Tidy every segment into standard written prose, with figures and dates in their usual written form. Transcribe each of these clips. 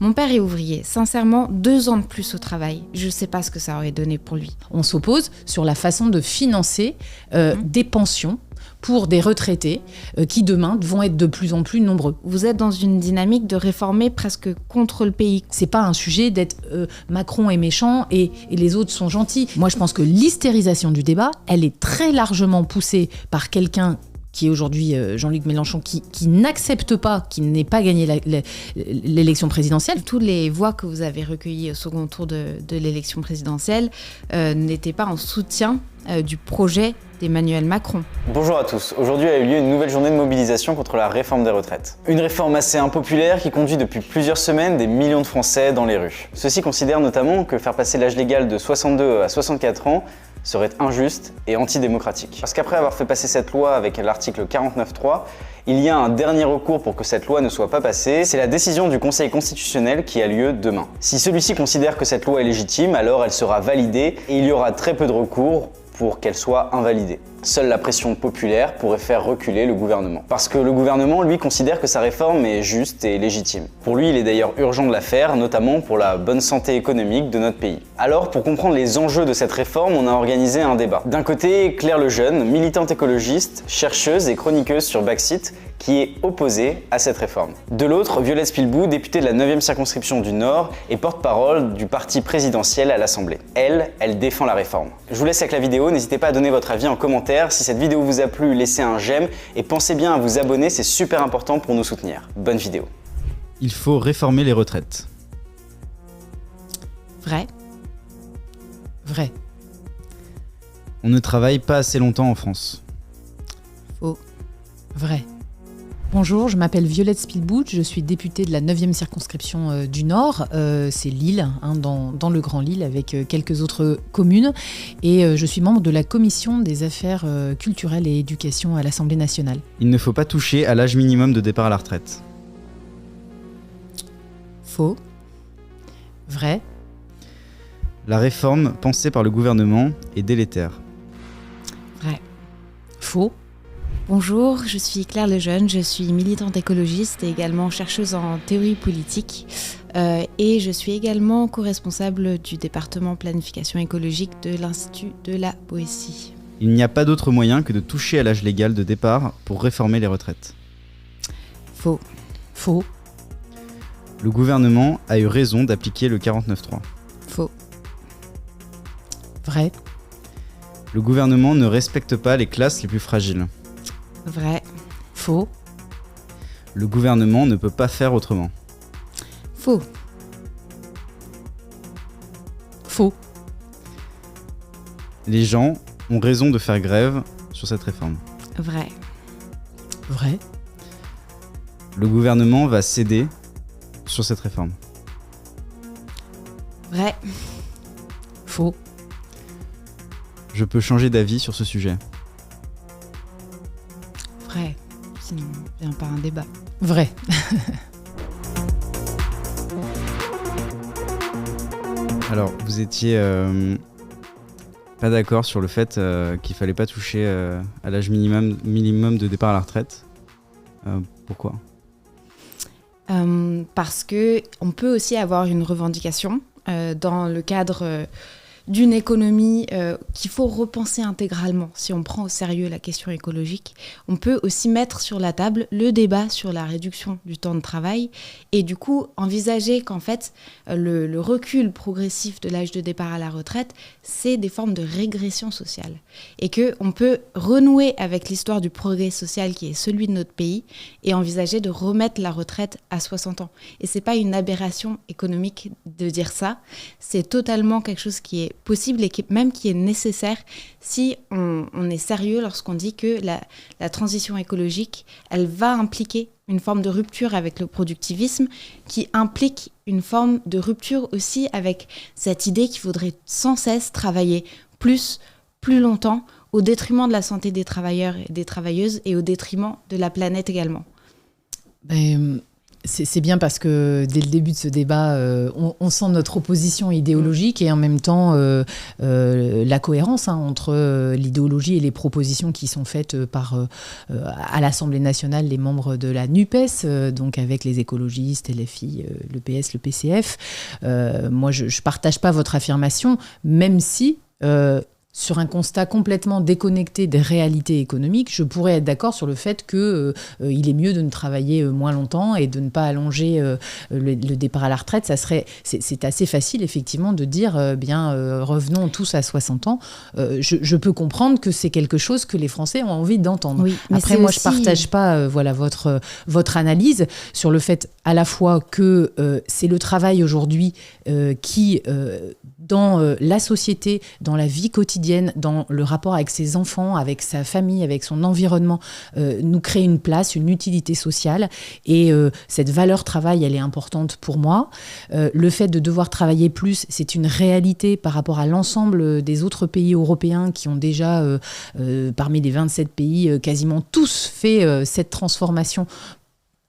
Mon père est ouvrier. Sincèrement, 2 ans de plus au travail. Je ne sais pas ce que ça aurait donné pour lui. On s'oppose sur la façon de financer des pensions pour des retraités qui demain vont être de plus en plus nombreux. Vous êtes dans une dynamique de réformer presque contre le pays. C'est pas un sujet d'être Macron est méchant et les autres sont gentils. Moi, je pense que l'hystérisation du débat, elle est très largement poussée par quelqu'un qui est aujourd'hui Jean-Luc Mélenchon, qui n'accepte pas, qui n'ait pas gagné l'élection présidentielle. Toutes les voix que vous avez recueillies au second tour de l'élection présidentielle n'étaient pas en soutien du projet d'Emmanuel Macron. Bonjour à tous. Aujourd'hui a eu lieu une nouvelle journée de mobilisation contre la réforme des retraites. Une réforme assez impopulaire qui conduit depuis plusieurs semaines des millions de Français dans les rues. Ceux-ci considèrent notamment que faire passer l'âge légal de 62 à 64 ans serait injuste et antidémocratique. Parce qu'après avoir fait passer cette loi avec l'article 49.3, il y a un dernier recours pour que cette loi ne soit pas passée, c'est la décision du Conseil constitutionnel qui a lieu demain. Si celui-ci considère que cette loi est légitime, alors elle sera validée et il y aura très peu de recours pour qu'elle soit invalidée. Seule la pression populaire pourrait faire reculer le gouvernement. Parce que le gouvernement, lui, considère que sa réforme est juste et légitime. Pour lui, il est d'ailleurs urgent de la faire, notamment pour la bonne santé économique de notre pays. Alors, pour comprendre les enjeux de cette réforme, on a organisé un débat. D'un côté, Claire Lejeune, militante écologiste, chercheuse et chroniqueuse sur Backseat, qui est opposée à cette réforme. De l'autre, Violette Spilbou, députée de la 9e circonscription du Nord et porte-parole du parti présidentiel à l'Assemblée. Elle défend la réforme. Je vous laisse avec la vidéo, n'hésitez pas à donner votre avis en commentaire. Si cette vidéo vous a plu, laissez un j'aime et pensez bien à vous abonner, c'est super important pour nous soutenir. Bonne vidéo. Il faut réformer les retraites. Vrai. Vrai. On ne travaille pas assez longtemps en France. Faux. Vrai. Bonjour, je m'appelle Violette Spilbou, je suis députée de la 9e circonscription du Nord, c'est Lille, dans le Grand Lille, avec quelques autres communes, et je suis membre de la commission des affaires culturelles et éducation à l'Assemblée nationale. Il ne faut pas toucher à l'âge minimum de départ à la retraite. Faux. Vrai. La réforme pensée par le gouvernement est délétère. Vrai. Faux. Bonjour, je suis Claire Lejeune, je suis militante écologiste et également chercheuse en théorie politique et je suis également co-responsable du département planification écologique de l'Institut de la Boétie. Il n'y a pas d'autre moyen que de toucher à l'âge légal de départ pour réformer les retraites. Faux. Faux. Le gouvernement a eu raison d'appliquer le 49.3. Faux. Vrai. Le gouvernement ne respecte pas les classes les plus fragiles. Vrai. Faux. Le gouvernement ne peut pas faire autrement. Faux. Faux. Les gens ont raison de faire grève sur cette réforme. Vrai. Vrai. Le gouvernement va céder sur cette réforme. Vrai. Faux. Je peux changer d'avis sur ce sujet. Vrai. Sinon, on vient pas un débat. Vrai. Alors, vous étiez pas d'accord sur le fait qu'il fallait pas toucher à l'âge minimum de départ à la retraite. Pourquoi ? Parce que on peut aussi avoir une revendication dans le cadre d'une économie qu'il faut repenser intégralement. Si on prend au sérieux la question écologique, on peut aussi mettre sur la table le débat sur la réduction du temps de travail et du coup envisager qu'en fait le recul progressif de l'âge de départ à la retraite, c'est des formes de régression sociale et qu'on peut renouer avec l'histoire du progrès social qui est celui de notre pays et envisager de remettre la retraite à 60 ans. Et c'est pas une aberration économique de dire ça, c'est totalement quelque chose qui est possible et qui est nécessaire si on est sérieux lorsqu'on dit que la transition écologique, elle va impliquer une forme de rupture avec le productivisme qui implique une forme de rupture aussi avec cette idée qu'il faudrait sans cesse travailler plus longtemps au détriment de la santé des travailleurs et des travailleuses et au détriment de la planète également. C'est bien parce que dès le début de ce débat, on sent notre opposition idéologique et en même temps la cohérence entre l'idéologie et les propositions qui sont faites à l'Assemblée nationale, les membres de la NUPES, donc avec les écologistes, LFI, le PS, le PCF. Moi, je ne partage pas votre affirmation, même si... sur un constat complètement déconnecté des réalités économiques, je pourrais être d'accord sur le fait qu'il est mieux de ne travailler moins longtemps et de ne pas allonger le départ à la retraite. C'est assez facile, effectivement, de dire revenons tous à 60 ans. Je peux comprendre que c'est quelque chose que les Français ont envie d'entendre. Oui, après, moi, je ne partage pas votre analyse sur le fait à la fois que c'est le travail aujourd'hui qui, dans la société, dans la vie quotidienne, dans le rapport avec ses enfants, avec sa famille, avec son environnement, nous crée une place, une utilité sociale. Et cette valeur travail, elle est importante pour moi. Le fait de devoir travailler plus, c'est une réalité par rapport à l'ensemble des autres pays européens qui ont déjà, parmi les 27 pays, quasiment tous fait cette transformation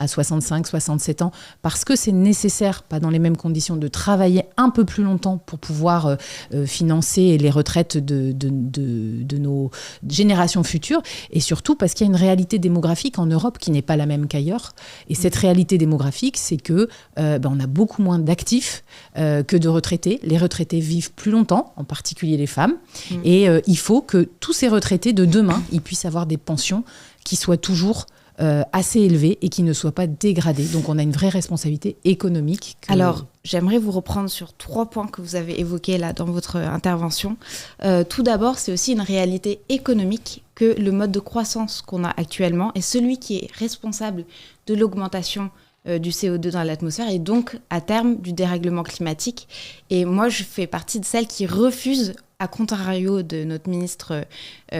à 65, 67 ans, parce que c'est nécessaire, pas dans les mêmes conditions, de travailler un peu plus longtemps pour pouvoir financer les retraites de nos générations futures, et surtout parce qu'il y a une réalité démographique en Europe qui n'est pas la même qu'ailleurs. Et cette réalité démographique, c'est que on a beaucoup moins d'actifs que de retraités. Les retraités vivent plus longtemps, en particulier les femmes, et il faut que tous ces retraités de demain, ils puissent avoir des pensions qui soient toujours assez élevées et qui ne soient pas dégradées. Donc on a une vraie responsabilité économique. Alors, j'aimerais vous reprendre sur 3 points que vous avez évoqués là dans votre intervention. Tout d'abord, c'est aussi une réalité économique que le mode de croissance qu'on a actuellement est celui qui est responsable de l'augmentation du CO2 dans l'atmosphère et donc à terme du dérèglement climatique. Et moi, je fais partie de celles qui refusent, à contrario de notre ministre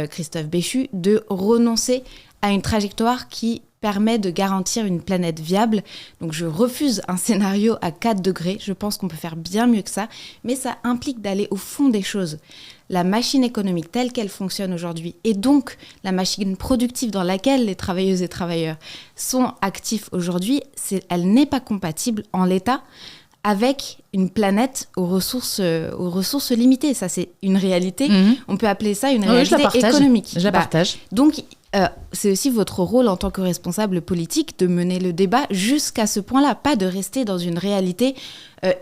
Christophe Béchu, de renoncer à une trajectoire qui permet de garantir une planète viable. Donc je refuse un scénario à 4 degrés. Je pense qu'on peut faire bien mieux que ça, mais ça implique d'aller au fond des choses. La machine économique telle qu'elle fonctionne aujourd'hui, et donc la machine productive dans laquelle les travailleuses et travailleurs sont actifs aujourd'hui, elle n'est pas compatible en l'état avec une planète aux ressources limitées. Ça, c'est une réalité. On peut appeler ça une réalité économique. Je la partage. Donc, c'est aussi votre rôle en tant que responsable politique de mener le débat jusqu'à ce point-là, pas de rester dans une réalité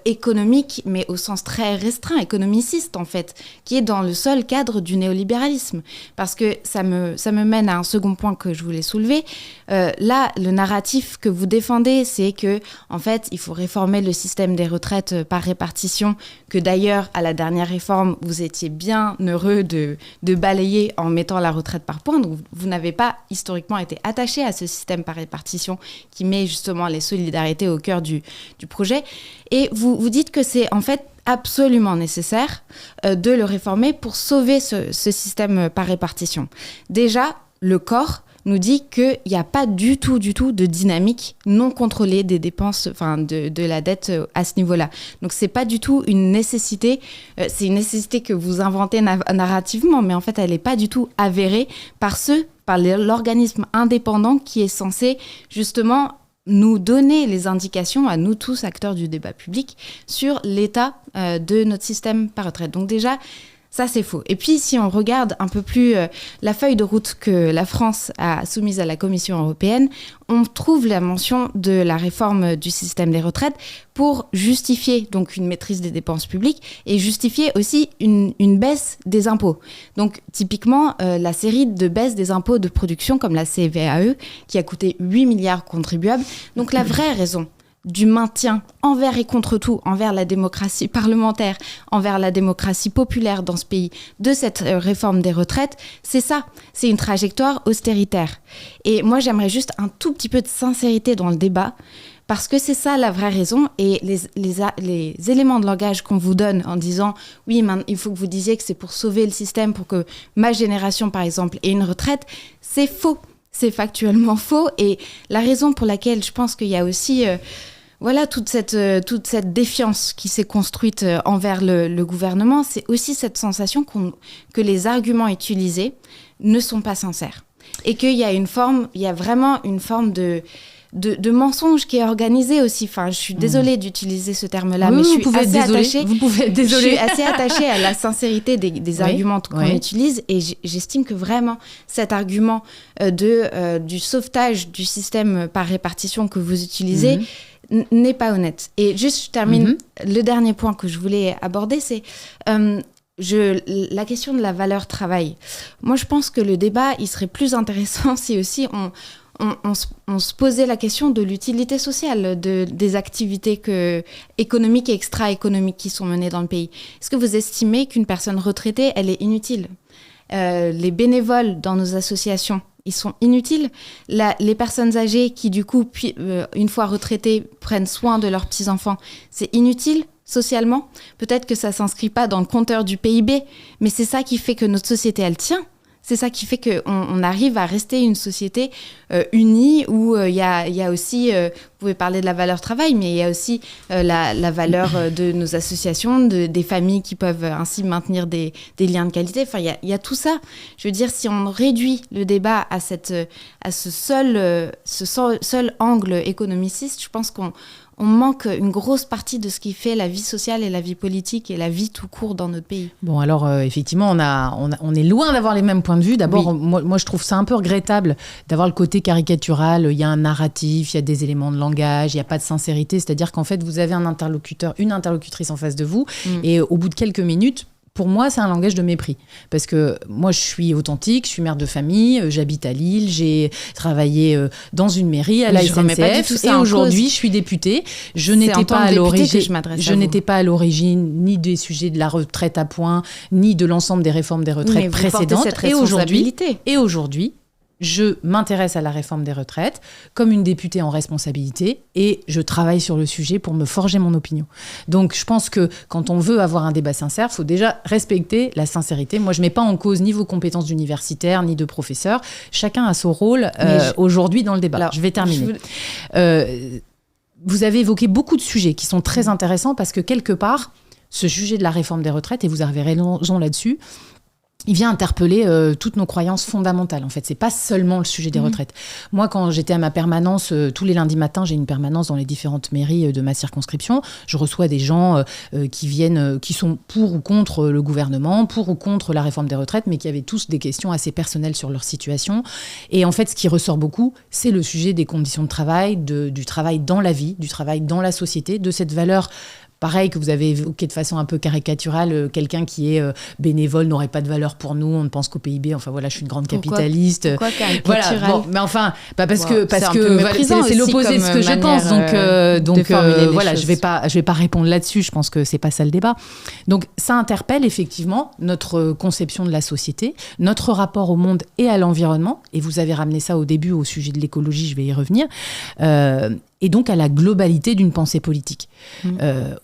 économique, mais au sens très restreint, économiciste en fait, qui est dans le seul cadre du néolibéralisme. Parce que ça me mène à un second point que je voulais soulever. Là, le narratif que vous défendez, c'est que en fait, il faut réformer le système des retraites par répartition, que d'ailleurs, à la dernière réforme, vous étiez bien heureux de balayer en mettant la retraite par points. Donc, vous n'avez pas historiquement été attaché à ce système par répartition qui met justement les solidarités au cœur du projet. Et vous dites que c'est en fait absolument nécessaire de le réformer pour sauver ce système par répartition. Déjà, le corps nous dit qu'il n'y a pas du tout de dynamique non contrôlée des dépenses, de la dette à ce niveau-là. Donc, ce n'est pas du tout une nécessité. C'est une nécessité que vous inventez narrativement, mais en fait, elle n'est pas du tout avérée par l'organisme indépendant qui est censé justement nous donner les indications à nous tous, acteurs du débat public, sur l'état de notre système par retraite. Donc déjà, ça c'est faux. Et puis si on regarde un peu plus la feuille de route que la France a soumise à la Commission européenne, on trouve la mention de la réforme du système des retraites pour justifier donc une maîtrise des dépenses publiques et justifier aussi une baisse des impôts. Donc typiquement la série de baisses des impôts de production comme la CVAE qui a coûté 8 milliards contribuables. Donc la vraie raison du maintien envers et contre tout, envers la démocratie parlementaire, envers la démocratie populaire dans ce pays, de cette réforme des retraites, c'est ça, c'est une trajectoire austéritaire. Et moi, j'aimerais juste un tout petit peu de sincérité dans le débat, parce que c'est ça la vraie raison, et les éléments de langage qu'on vous donne en disant « oui, il faut que vous disiez que c'est pour sauver le système, pour que ma génération, par exemple, ait une retraite », c'est faux. C'est factuellement faux, et la raison pour laquelle je pense qu'il y a aussi toute cette défiance qui s'est construite envers le gouvernement, c'est aussi cette sensation que les arguments utilisés ne sont pas sincères et qu'il y a vraiment une forme de mensonge qui est organisé aussi. Enfin, je suis désolée d'utiliser ce terme-là, mais je suis assez attachée. Vous pouvez être désolée. Je suis assez attachée à la sincérité des arguments qu'on utilise, et j'estime que vraiment cet argument du sauvetage du système par répartition que vous utilisez n'est pas honnête. Et juste, je termine. Le dernier point que je voulais aborder, c'est la question de la valeur travail. Moi, je pense que le débat, il serait plus intéressant si aussi on se posait la question de l'utilité sociale des activités économiques et extra-économiques qui sont menées dans le pays. Est-ce que vous estimez qu'une personne retraitée, elle est inutile ? Les bénévoles dans nos associations, ils sont inutiles. Les personnes âgées qui, du coup, une fois retraitées, prennent soin de leurs petits-enfants, c'est inutile socialement. Peut-être que ça ne s'inscrit pas dans le compteur du PIB, mais c'est ça qui fait que notre société, elle tient. C'est ça qui fait qu'on arrive à rester une société unie où il y a aussi, vous pouvez parler de la valeur travail, mais il y a aussi la valeur de nos associations, des familles qui peuvent ainsi maintenir des liens de qualité. Enfin, il y a tout ça. Je veux dire, si on réduit le débat à ce seul angle économiciste, je pense qu'on manque une grosse partie de ce qui fait la vie sociale et la vie politique et la vie tout court dans notre pays. Bon, alors effectivement, on est loin d'avoir les mêmes points de vue. D'abord, moi, je trouve ça un peu regrettable d'avoir le côté caricatural. Il y a un narratif, il y a des éléments de langage, il n'y a pas de sincérité. C'est-à-dire qu'en fait, vous avez un interlocuteur, une interlocutrice en face de vous, et au bout de quelques minutes, pour moi, c'est un langage de mépris. Parce que moi, je suis authentique, je suis mère de famille, j'habite à Lille, j'ai travaillé dans une mairie à la SNCF, et aujourd'hui, je suis députée. Je n'étais pas à l'origine ni des sujets de la retraite à points, ni de l'ensemble des réformes des retraites précédentes. Et aujourd'hui, je m'intéresse à la réforme des retraites comme une députée en responsabilité et je travaille sur le sujet pour me forger mon opinion. Donc, je pense que quand on veut avoir un débat sincère, il faut déjà respecter la sincérité. Moi, je ne mets pas en cause ni vos compétences d'universitaire, ni de professeur. Chacun a son rôle aujourd'hui dans le débat. Alors, je vais terminer. Vous avez évoqué beaucoup de sujets qui sont très intéressants parce que quelque part, ce sujet de la réforme des retraites, et vous avez raison là-dessus, il vient interpeller toutes nos croyances fondamentales. En fait, c'est pas seulement le sujet des retraites. Moi, quand j'étais à ma permanence, tous les lundis matins, j'ai une permanence dans les différentes mairies de ma circonscription. Je reçois des gens qui sont pour ou contre le gouvernement, pour ou contre la réforme des retraites, mais qui avaient tous des questions assez personnelles sur leur situation. Et en fait, ce qui ressort beaucoup, c'est le sujet des conditions de travail, du travail dans la vie, du travail dans la société, de cette valeur. Pareil, que vous avez évoqué de façon un peu caricaturale, quelqu'un qui est bénévole n'aurait pas de valeur pour nous, on ne pense qu'au PIB. Enfin voilà, je suis une grande capitaliste. Pourquoi caricatural ? Mais enfin, parce que c'est l'opposé de ce que je pense. Donc voilà, je vais pas répondre là-dessus. Je pense que c'est pas ça le débat. Donc ça interpelle effectivement notre conception de la société, notre rapport au monde et à l'environnement. Et vous avez ramené ça au début au sujet de l'écologie. Je vais y revenir. Et donc à la globalité d'une pensée politique.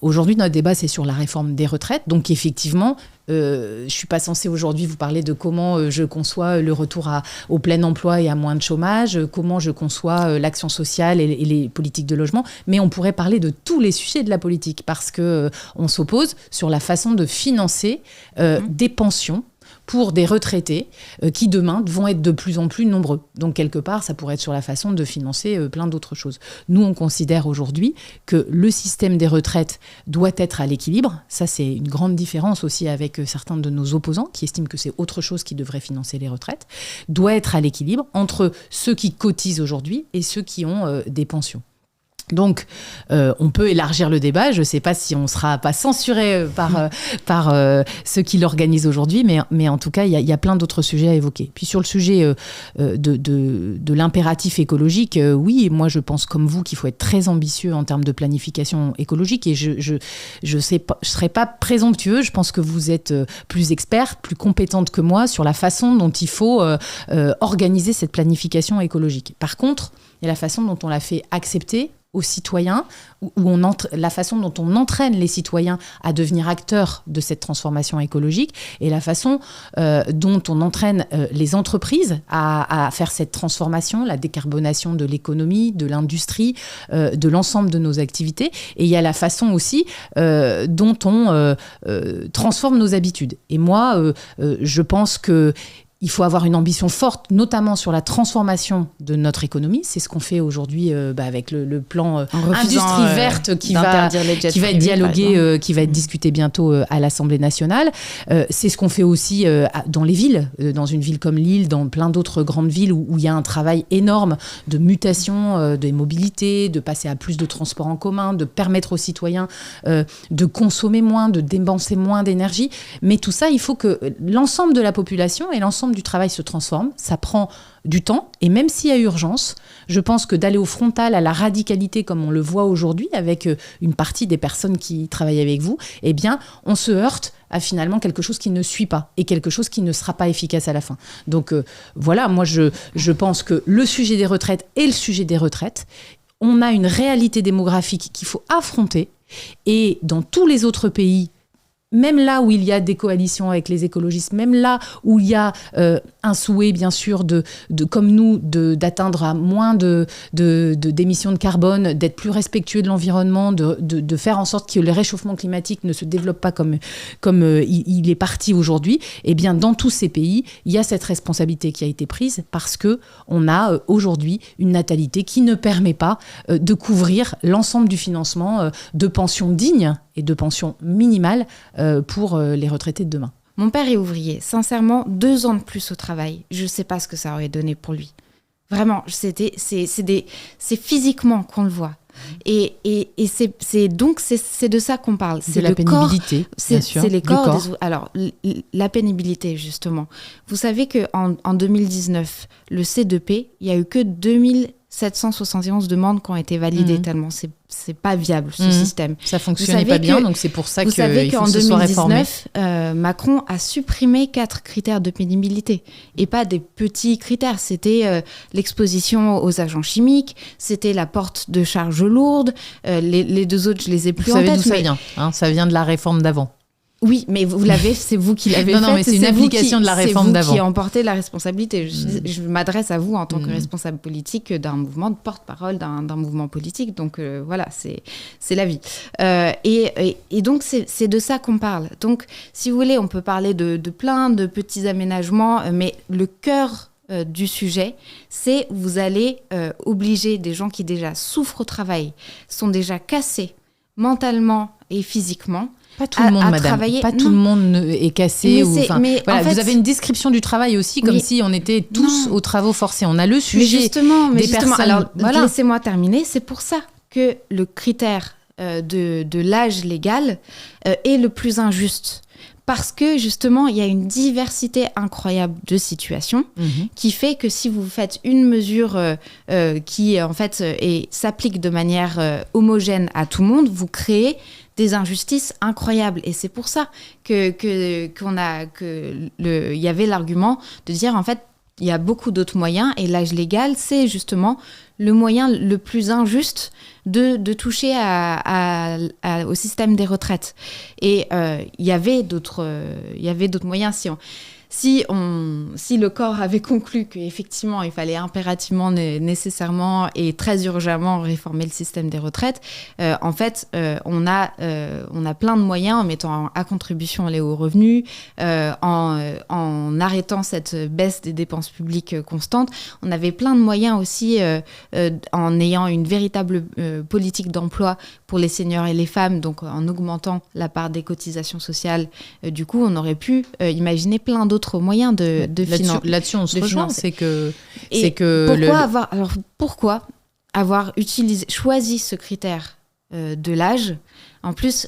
Aujourd'hui, notre débat, c'est sur la réforme des retraites. Donc effectivement, je ne suis pas censée aujourd'hui vous parler de comment je conçois le retour au plein emploi et à moins de chômage, comment je conçois l'action sociale et les politiques de logement, mais on pourrait parler de tous les sujets de la politique parce qu'on s'oppose sur la façon de financer des pensions pour des retraités qui, demain, vont être de plus en plus nombreux. Donc, quelque part, ça pourrait être sur la façon de financer plein d'autres choses. Nous, on considère aujourd'hui que le système des retraites doit être à l'équilibre. Ça, c'est une grande différence aussi avec certains de nos opposants qui estiment que c'est autre chose qui devrait financer les retraites. Doit être à l'équilibre entre ceux qui cotisent aujourd'hui et ceux qui ont des pensions. Donc, on peut élargir le débat. Je ne sais pas si on ne sera pas censuré par ceux qui l'organisent aujourd'hui, mais en tout cas, il y a plein d'autres sujets à évoquer. Puis sur le sujet de l'impératif écologique, oui, moi je pense comme vous qu'il faut être très ambitieux en termes de planification écologique et je serai pas présomptueux. Je pense que vous êtes plus experte, plus compétente que moi sur la façon dont il faut organiser cette planification écologique. Par contre, il y a la façon dont on la fait accepter aux citoyens, la façon dont on entraîne les citoyens à devenir acteurs de cette transformation écologique et la façon dont on entraîne les entreprises à faire cette transformation, la décarbonation de l'économie, de l'industrie, de l'ensemble de nos activités. Et il y a la façon aussi dont on transforme nos habitudes. Et moi, je pense que il faut avoir une ambition forte, notamment sur la transformation de notre économie. C'est ce qu'on fait aujourd'hui avec le plan Industrie verte qui va être dialogué, qui va être discuté bientôt à l'Assemblée nationale. C'est ce qu'on fait aussi dans les villes, dans une ville comme Lille, dans plein d'autres grandes villes où il y a un travail énorme de mutation des mobilités, de passer à plus de transports en commun, de permettre aux citoyens de consommer moins, de dépenser moins d'énergie. Mais tout ça, il faut que l'ensemble de la population et l'ensemble du travail se transforme. Ça prend du temps, et même s'il y a urgence, je pense que d'aller au frontal, à la radicalité, comme on le voit aujourd'hui avec une partie des personnes qui travaillent avec vous, eh bien, on se heurte à finalement quelque chose qui ne suit pas et quelque chose qui ne sera pas efficace à la fin. Donc voilà, moi je pense que le sujet des retraites est le sujet des retraites. On a une réalité démographique qu'il faut affronter, et dans tous les autres pays, même là où il y a des coalitions avec les écologistes, même là où il y a un souhait, bien sûr, comme nous, d'atteindre à moins d'émissions de carbone, d'être plus respectueux de l'environnement, de faire en sorte que le réchauffement climatique ne se développe pas comme il est parti aujourd'hui, eh bien, dans tous ces pays, il y a cette responsabilité qui a été prise parce qu'on a aujourd'hui une natalité qui ne permet pas de couvrir l'ensemble du financement de pensions dignes et de pensions minimales pour les retraités de demain. Mon père est ouvrier. Sincèrement, 2 ans de plus au travail, je ne sais pas ce que ça aurait donné pour lui. Vraiment, c'est physiquement qu'on le voit. Et c'est de ça qu'on parle. C'est la pénibilité, bien sûr. C'est les corps. Alors, la pénibilité, justement. Vous savez qu'en 2019, le C2P, il n'y a eu que 2771 demandes qui ont été validées, tellement c'est pas viable, ce système. Ça fonctionnait pas bien, donc c'est pour ça qu'il faut que ce soit réformé. Vous savez qu'en 2019, Macron a supprimé 4 critères de pénibilité, et pas des petits critères. C'était l'exposition aux agents chimiques, c'était la porte de charges lourdes, les 2 autres, je les ai plus en tête. Vous savez d'où ça vient, hein, ça vient de la réforme d'avant. Oui, mais c'est vous qui l'avez fait. Non, mais c'est une application de la réforme d'avant. C'est vous qui emportez la responsabilité. Je m'adresse à vous en tant que responsable politique d'un mouvement, de porte-parole d'un mouvement politique. Donc voilà, c'est la vie. Et donc, c'est de ça qu'on parle. Donc, si vous voulez, on peut parler de plein de petits aménagements, mais le cœur du sujet, c'est vous allez obliger des gens qui déjà souffrent au travail, sont déjà cassés mentalement et physiquement. Pas tout le monde, madame. Travailler. Pas tout le monde est cassé. Mais voilà, en fait, vous avez une description du travail aussi, comme si on était tous aux travaux forcés. On a le sujet des personnes. Alors, laissez-moi terminer. C'est pour ça que le critère de l'âge légal est le plus injuste. Parce que justement, il y a une diversité incroyable de situations qui fait que si vous faites une mesure qui en fait s'applique de manière homogène à tout le monde, vous créez des injustices incroyables. Et c'est pour ça qu'il y avait l'argument de dire en fait il y a beaucoup d'autres moyens et l'âge légal c'est justement le moyen le plus injuste de toucher au système des retraites. Et il y avait d'autres moyens. Si le corps avait conclu qu'effectivement, il fallait impérativement, nécessairement et très urgemment réformer le système des retraites, en fait, on a plein de moyens en mettant à contribution les hauts revenus, en arrêtant cette baisse des dépenses publiques constantes. On avait plein de moyens aussi en ayant une véritable politique d'emploi pour les seniors et les femmes, donc en augmentant la part des cotisations sociales. Du coup, on aurait pu imaginer plein d'autres moyens de financer. Là-dessus, on se rejoint. Pourquoi avoir choisi ce critère de l'âge? En plus,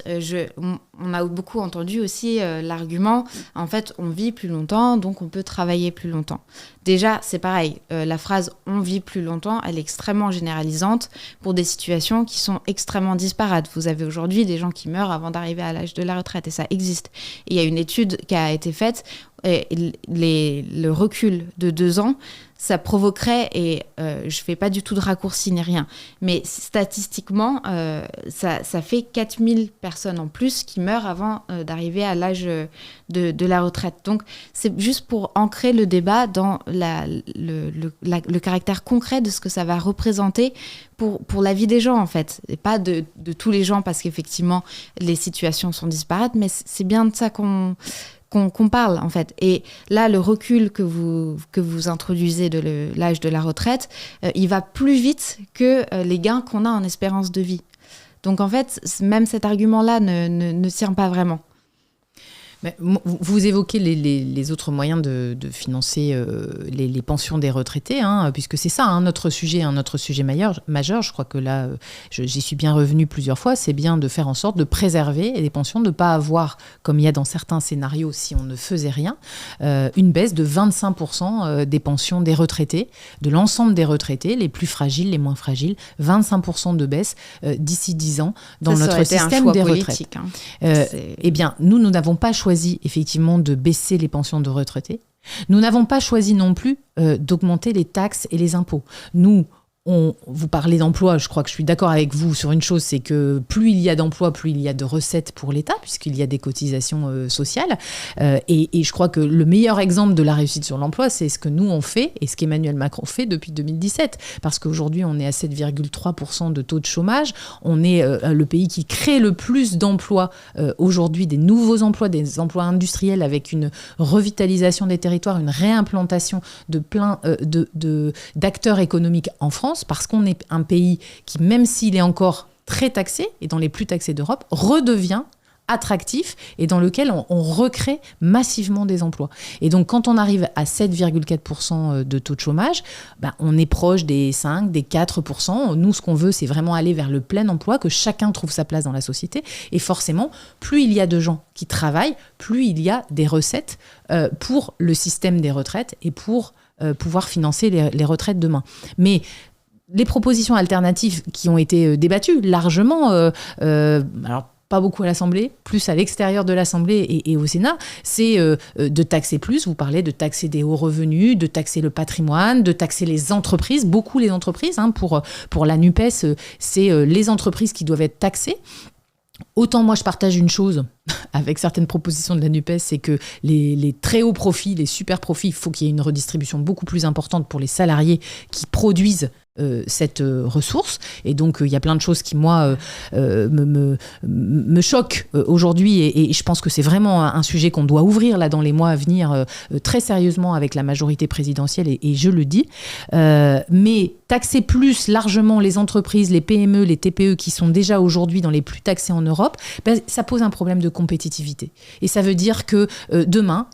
on a beaucoup entendu aussi l'argument, en fait, on vit plus longtemps, donc on peut travailler plus longtemps. Déjà, c'est pareil, la phrase « on vit plus longtemps », elle est extrêmement généralisante pour des situations qui sont extrêmement disparates. Vous avez aujourd'hui des gens qui meurent avant d'arriver à l'âge de la retraite, et ça existe. Et il y a une étude qui a été faite, et le recul de 2 ans, ça provoquerait, et je fais pas du tout de raccourci ni rien, mais statistiquement, ça fait 4000 personnes en plus qui meurent avant d'arriver à l'âge de la retraite. Donc, c'est juste pour ancrer le débat dans le caractère concret de ce que ça va représenter pour la vie des gens, en fait. Et pas de tous les gens, parce qu'effectivement, les situations sont disparates, mais c'est bien de ça qu'on qu'on parle, en fait. Et là, le recul que vous introduisez de l'âge de la retraite, il va plus vite que les gains qu'on a en espérance de vie. Donc, en fait, même cet argument-là ne tient pas vraiment. Mais vous évoquez les autres moyens de financer les pensions des retraités, puisque c'est ça notre sujet majeur. Je crois que là, j'y suis bien revenue plusieurs fois. C'est bien de faire en sorte de préserver les pensions, de ne pas avoir, comme il y a dans certains scénarios, si on ne faisait rien, une baisse de 25% des pensions des retraités, de l'ensemble des retraités, les plus fragiles, les moins fragiles, 25% de baisse d'ici 10 ans dans notre système des retraites. Eh bien, nous n'avons pas choisi effectivement de baisser les pensions de retraités. Nous n'avons pas choisi non plus d'augmenter les taxes et les impôts. Vous parlez d'emploi, je crois que je suis d'accord avec vous sur une chose, c'est que plus il y a d'emplois, plus il y a de recettes pour l'État, puisqu'il y a des cotisations sociales. Et je crois que le meilleur exemple de la réussite sur l'emploi, c'est ce que nous on fait et ce qu'Emmanuel Macron fait depuis 2017. Parce qu'aujourd'hui, on est à 7,3% de taux de chômage. On est le pays qui crée le plus d'emplois aujourd'hui, des nouveaux emplois, des emplois industriels avec une revitalisation des territoires, une réimplantation de plein d'acteurs économiques en France. Parce qu'on est un pays qui, même s'il est encore très taxé, et dans les plus taxés d'Europe, redevient attractif et dans lequel on recrée massivement des emplois. Et donc, quand on arrive à 7,4% de taux de chômage, on est proche des 5, des 4%. Nous, ce qu'on veut, c'est vraiment aller vers le plein emploi, que chacun trouve sa place dans la société. Et forcément, plus il y a de gens qui travaillent, plus il y a des recettes pour le système des retraites et pour pouvoir financer les retraites demain. Mais les propositions alternatives qui ont été débattues largement, alors pas beaucoup à l'Assemblée, plus à l'extérieur de l'Assemblée et au Sénat, c'est de taxer plus. Vous parlez de taxer des hauts revenus, de taxer le patrimoine, de taxer les entreprises, beaucoup les entreprises. Pour la NUPES, c'est les entreprises qui doivent être taxées. Autant moi je partage une chose avec certaines propositions de la NUPES, c'est que les très hauts profits, les super profits, il faut qu'il y ait une redistribution beaucoup plus importante pour les salariés qui produisent cette ressource. Et donc, il y a plein de choses qui, moi, me choquent aujourd'hui. Et je pense que c'est vraiment un sujet qu'on doit ouvrir là, dans les mois à venir très sérieusement avec la majorité présidentielle. Et je le dis. Mais taxer plus largement les entreprises, les PME, les TPE qui sont déjà aujourd'hui dans les plus taxés en Europe, ça pose un problème de compétitivité. Et ça veut dire que demain,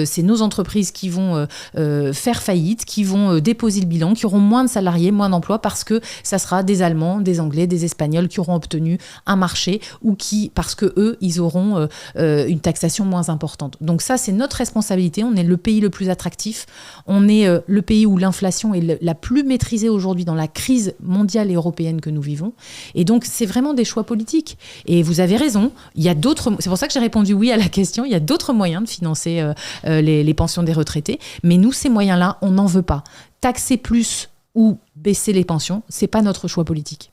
c'est nos entreprises qui vont faire faillite, qui vont déposer le bilan, qui auront moins de salariés, moins d'emplois, parce que ça sera des Allemands, des Anglais, des Espagnols qui auront obtenu un marché ou parce que eux, ils auront une taxation moins importante. Donc ça, c'est notre responsabilité. On est le pays le plus attractif. On est le pays où l'inflation est la plus maîtrisée aujourd'hui dans la crise mondiale et européenne que nous vivons. Et donc, c'est vraiment des choix politiques. Et vous avez raison. Il y a d'autres. C'est pour ça que j'ai répondu oui à la question. Il y a d'autres moyens de financer les pensions des retraités. Mais nous, ces moyens-là, on n'en veut pas. Taxer plus ou baisser les pensions, c'est pas notre choix politique.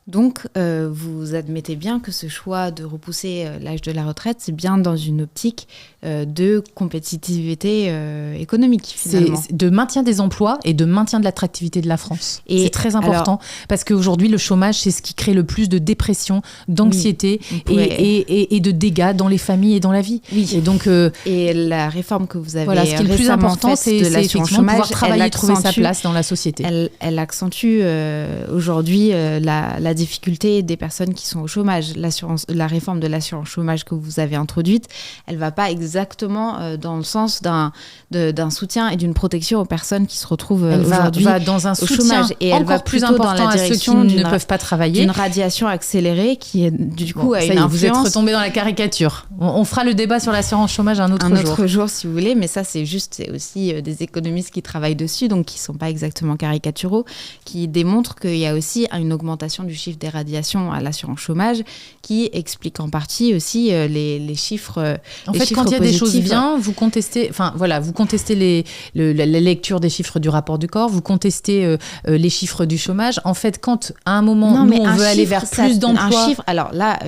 Donc, vous admettez bien que ce choix de repousser l'âge de la retraite, c'est bien dans une optique de compétitivité économique, finalement. C'est de maintien des emplois et de maintien de l'attractivité de la France. Et c'est très important, parce qu'aujourd'hui, le chômage, c'est ce qui crée le plus de dépression, d'anxiété et de dégâts dans les familles et dans la vie. Oui. Et donc, et la réforme que vous avez ce qui est le plus important, c'est effectivement pouvoir travailler et trouver sa place dans la société. Elle accentue aujourd'hui la difficulté des personnes qui sont au chômage. La réforme de l'assurance chômage que vous avez introduite, elle ne va pas exactement dans le sens d'un soutien et d'une protection aux personnes qui se retrouvent aujourd'hui va dans un soutien chômage. Et elle va plus plutôt important dans la direction à ceux qui ne peuvent pas travailler. D'une radiation accélérée qui est du coup a une influence. Vous êtes retombé dans la caricature. On fera le débat sur l'assurance chômage un autre jour si vous voulez, mais ça c'est aussi des économistes qui travaillent dessus, donc qui ne sont pas exactement caricaturaux, qui démontrent qu'il y a aussi une augmentation du chiffre des radiations à l'assurance chômage qui explique en partie aussi les chiffres. En fait, quand il y a des choses bien, vous contestez la lecture des chiffres du rapport du corps, vous contestez les chiffres du chômage. En fait, quand à un moment on veut aller vers plus d'emplois. Un chiffre, alors là,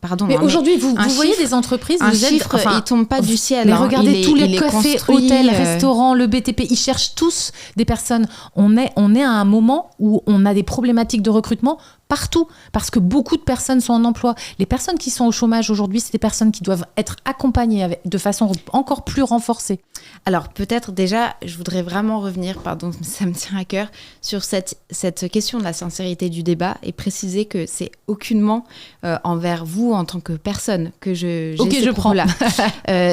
pardon. Mais aujourd'hui, vous voyez des entreprises, il tombe pas du ciel. Mais regardez tous les cafés, hôtels, restaurants, le BTP, ils cherchent tous des personnes. On est à un moment où on a des problématiques de recrutement partout, parce que beaucoup de personnes sont en emploi. Les personnes qui sont au chômage aujourd'hui, c'est des personnes qui doivent être accompagnées de façon encore plus renforcée. Alors peut-être déjà, je voudrais vraiment revenir, pardon, ça me tient à cœur, sur cette question de la sincérité du débat et préciser que c'est aucunement envers vous en tant que personne que j'ai ces propos-là.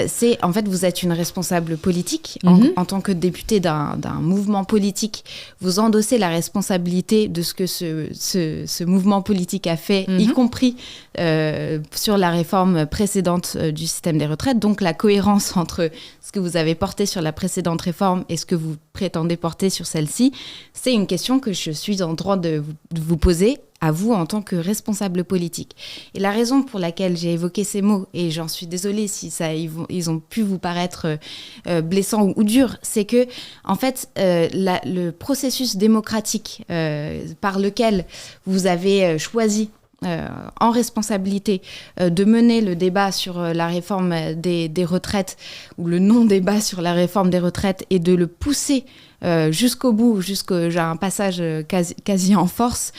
C'est en fait, vous êtes une responsable politique en tant que députée d'un mouvement politique. Vous endossez la responsabilité de ce que ce mouvement politique a fait, y compris sur la réforme précédente du système des retraites. Donc la cohérence entre ce que vous avez porté sur la précédente réforme et ce que vous prétendez porter sur celle-ci, c'est une question que je suis en droit de vous poser à vous en tant que responsable politique. Et la raison pour laquelle j'ai évoqué ces mots, et j'en suis désolée si ils ont pu vous paraître blessants ou durs, c'est que, en fait, le processus démocratique par lequel vous avez choisi en responsabilité de mener le débat sur la réforme des retraites ou le non-débat sur la réforme des retraites et de le pousser jusqu'au bout, j'ai un passage quasi en force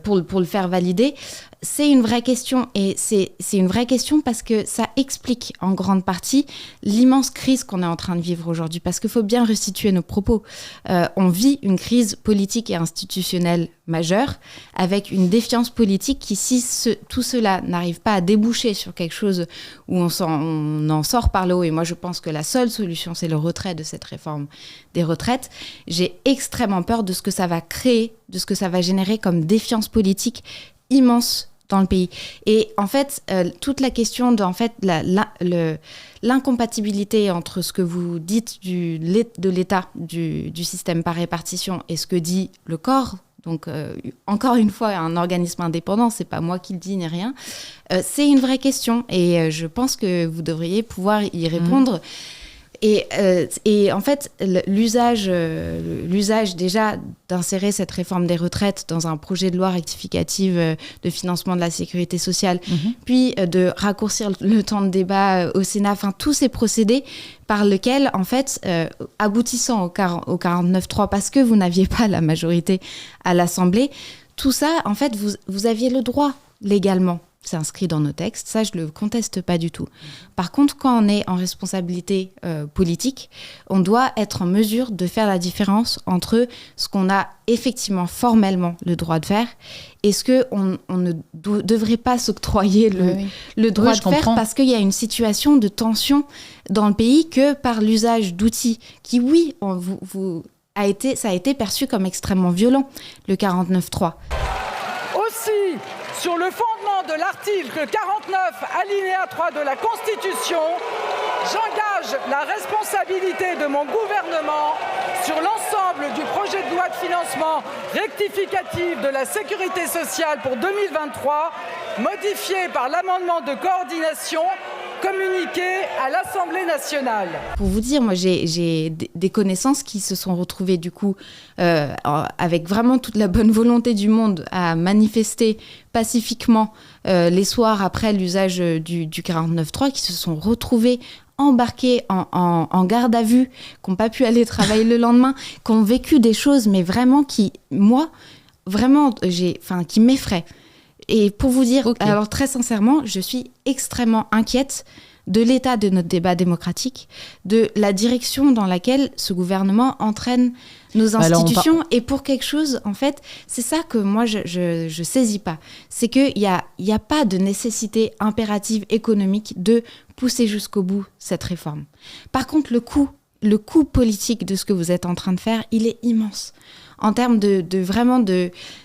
pour le faire valider. C'est une vraie question et c'est une vraie question parce que ça explique en grande partie l'immense crise qu'on est en train de vivre aujourd'hui, parce qu'il faut bien restituer nos propos. On vit une crise politique et institutionnelle majeure avec une défiance politique qui, si tout cela n'arrive pas à déboucher sur quelque chose où on en sort par le haut, et moi je pense que la seule solution c'est le retrait de cette réforme des retraites, j'ai extrêmement peur de ce que ça va créer, de ce que ça va générer comme défiance politique immense dans le pays. Et en fait, toute la question de l'incompatibilité entre ce que vous dites de l'État, du système par répartition, et ce que dit le corps, donc encore une fois, un organisme indépendant, c'est pas moi qui le dis ni rien, c'est une vraie question et je pense que vous devriez pouvoir y répondre. Et en fait, l'usage déjà d'insérer cette réforme des retraites dans un projet de loi rectificative de financement de la sécurité sociale, puis de raccourcir le temps de débat au Sénat, enfin tous ces procédés par lesquels, en fait, aboutissant au 49.3, parce que vous n'aviez pas la majorité à l'Assemblée, tout ça, en fait, vous aviez le droit légalement. C'est inscrit dans nos textes, ça je ne le conteste pas du tout. Par contre, quand on est en responsabilité politique, on doit être en mesure de faire la différence entre ce qu'on a effectivement formellement le droit de faire et ce qu'on ne devrait pas s'octroyer le droit de faire, parce qu'il y a une situation de tension dans le pays que par l'usage d'outils qui, oui, ça a été perçu comme extrêmement violent, le 49.3. Aussi, sur le fondement de l'article 49, alinéa 3 de la Constitution, j'engage la responsabilité de mon gouvernement sur l'ensemble du projet de loi de financement rectificatif de la sécurité sociale pour 2023, modifié par l'amendement de coordination communiqué à l'Assemblée nationale. Pour vous dire, moi j'ai des connaissances qui se sont retrouvées du coup avec vraiment toute la bonne volonté du monde à manifester pacifiquement les soirs après l'usage du 49.3, qui se sont retrouvés embarqués en garde à vue, qui n'ont pas pu aller travailler le lendemain, qui ont vécu des choses mais vraiment qui, moi, vraiment, qui m'effraient. Et pour vous dire, alors très sincèrement, je suis extrêmement inquiète de l'état de notre débat démocratique, de la direction dans laquelle ce gouvernement entraîne nos institutions. Et pour quelque chose, en fait, c'est ça que moi, je saisis pas. C'est qu'il y a pas de nécessité impérative économique de pousser jusqu'au bout cette réforme. Par contre, le coût politique de ce que vous êtes en train de faire, il est immense. En termes de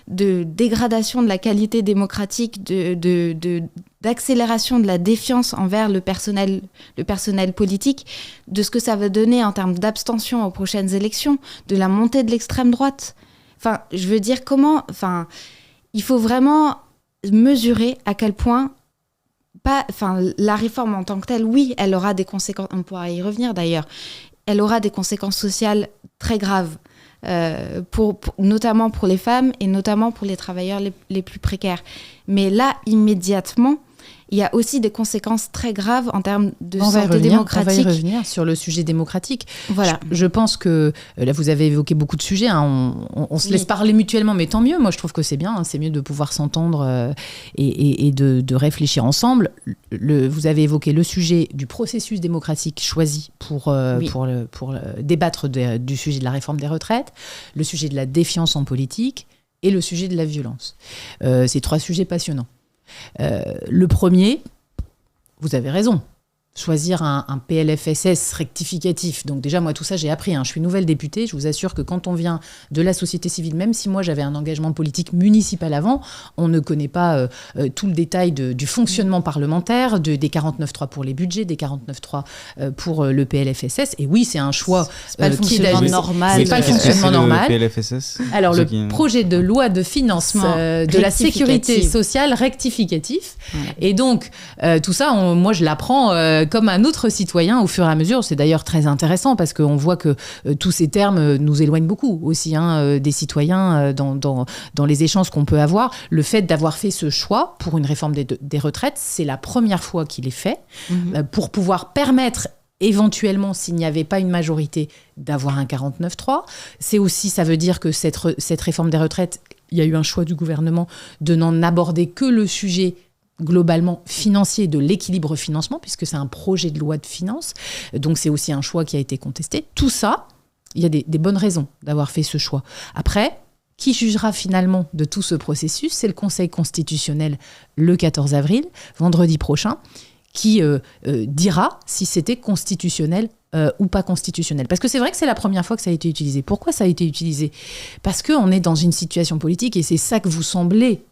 dégradation de la qualité démocratique, d'accélération de la défiance envers le personnel politique, de ce que ça va donner en termes d'abstention aux prochaines élections, de la montée de l'extrême droite. Enfin, je veux dire il faut vraiment mesurer à quel point la réforme en tant que telle, oui, elle aura des conséquences, on pourra y revenir d'ailleurs, elle aura des conséquences sociales très graves. Notamment pour les femmes et notamment pour les travailleurs les plus précaires. Mais là, immédiatement, il y a aussi des conséquences très graves en termes de santé On va démocratique. y revenir sur le sujet démocratique. Voilà. Je pense que, là vous avez évoqué beaucoup de sujets, hein, on se laisse parler mutuellement, mais tant mieux, moi je trouve que c'est bien, hein, c'est mieux de pouvoir s'entendre et de réfléchir ensemble. Vous avez évoqué le sujet du processus démocratique choisi pour débattre du sujet de la réforme des retraites, le sujet de la défiance en politique et le sujet de la violence. C'est 3 sujets passionnants. Le premier, vous avez raison, choisir un PLFSS rectificatif. Donc déjà, moi, tout ça, j'ai appris. Je suis nouvelle députée. Je vous assure que quand on vient de la société civile, même si moi, j'avais un engagement politique municipal avant, on ne connaît pas tout le détail du fonctionnement parlementaire, des 49.3 pour les budgets, des 49.3 pour le PLFSS. Et oui, c'est un choix C'est pas le fonctionnement normal. C'est pas le fonctionnement normal. Le PLFSS. Alors, le projet de loi de finances de la sécurité sociale rectificatif. Voilà. Et donc, tout ça, moi, je l'apprends comme un autre citoyen au fur et à mesure. C'est d'ailleurs très intéressant parce qu'on voit que tous ces termes nous éloignent beaucoup aussi des citoyens dans les échanges qu'on peut avoir. Le fait d'avoir fait ce choix pour une réforme des retraites, c'est la première fois qu'il est fait pour pouvoir permettre éventuellement, s'il n'y avait pas une majorité, d'avoir un 49.3. C'est aussi, ça veut dire que cette réforme des retraites, il y a eu un choix du gouvernement de n'en aborder que le sujet globalement financier de l'équilibre financement, puisque c'est un projet de loi de finances. Donc c'est aussi un choix qui a été contesté. Tout ça, il y a des bonnes raisons d'avoir fait ce choix. Après, qui jugera finalement de tout ce processus ? C'est le Conseil constitutionnel le 14 avril, vendredi prochain, qui dira si c'était constitutionnel ou pas constitutionnel. Parce que c'est vrai que c'est la première fois que ça a été utilisé. Pourquoi ça a été utilisé ? Parce qu'on est dans une situation politique, et c'est ça que vous semblez,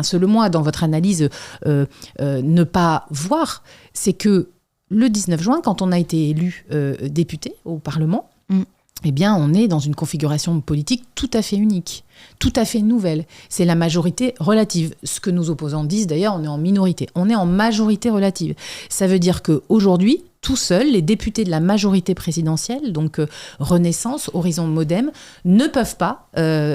selon moi, dans votre analyse, ne pas voir, c'est que le 19 juin, quand on a été élu député au Parlement, eh bien, on est dans une configuration politique tout à fait unique, tout à fait nouvelle. C'est la majorité relative. Ce que nos opposants disent, d'ailleurs, on est en minorité. On est en majorité relative. Ça veut dire qu'aujourd'hui, tout seuls, les députés de la majorité présidentielle, donc Renaissance, Horizon, Modem, ne peuvent pas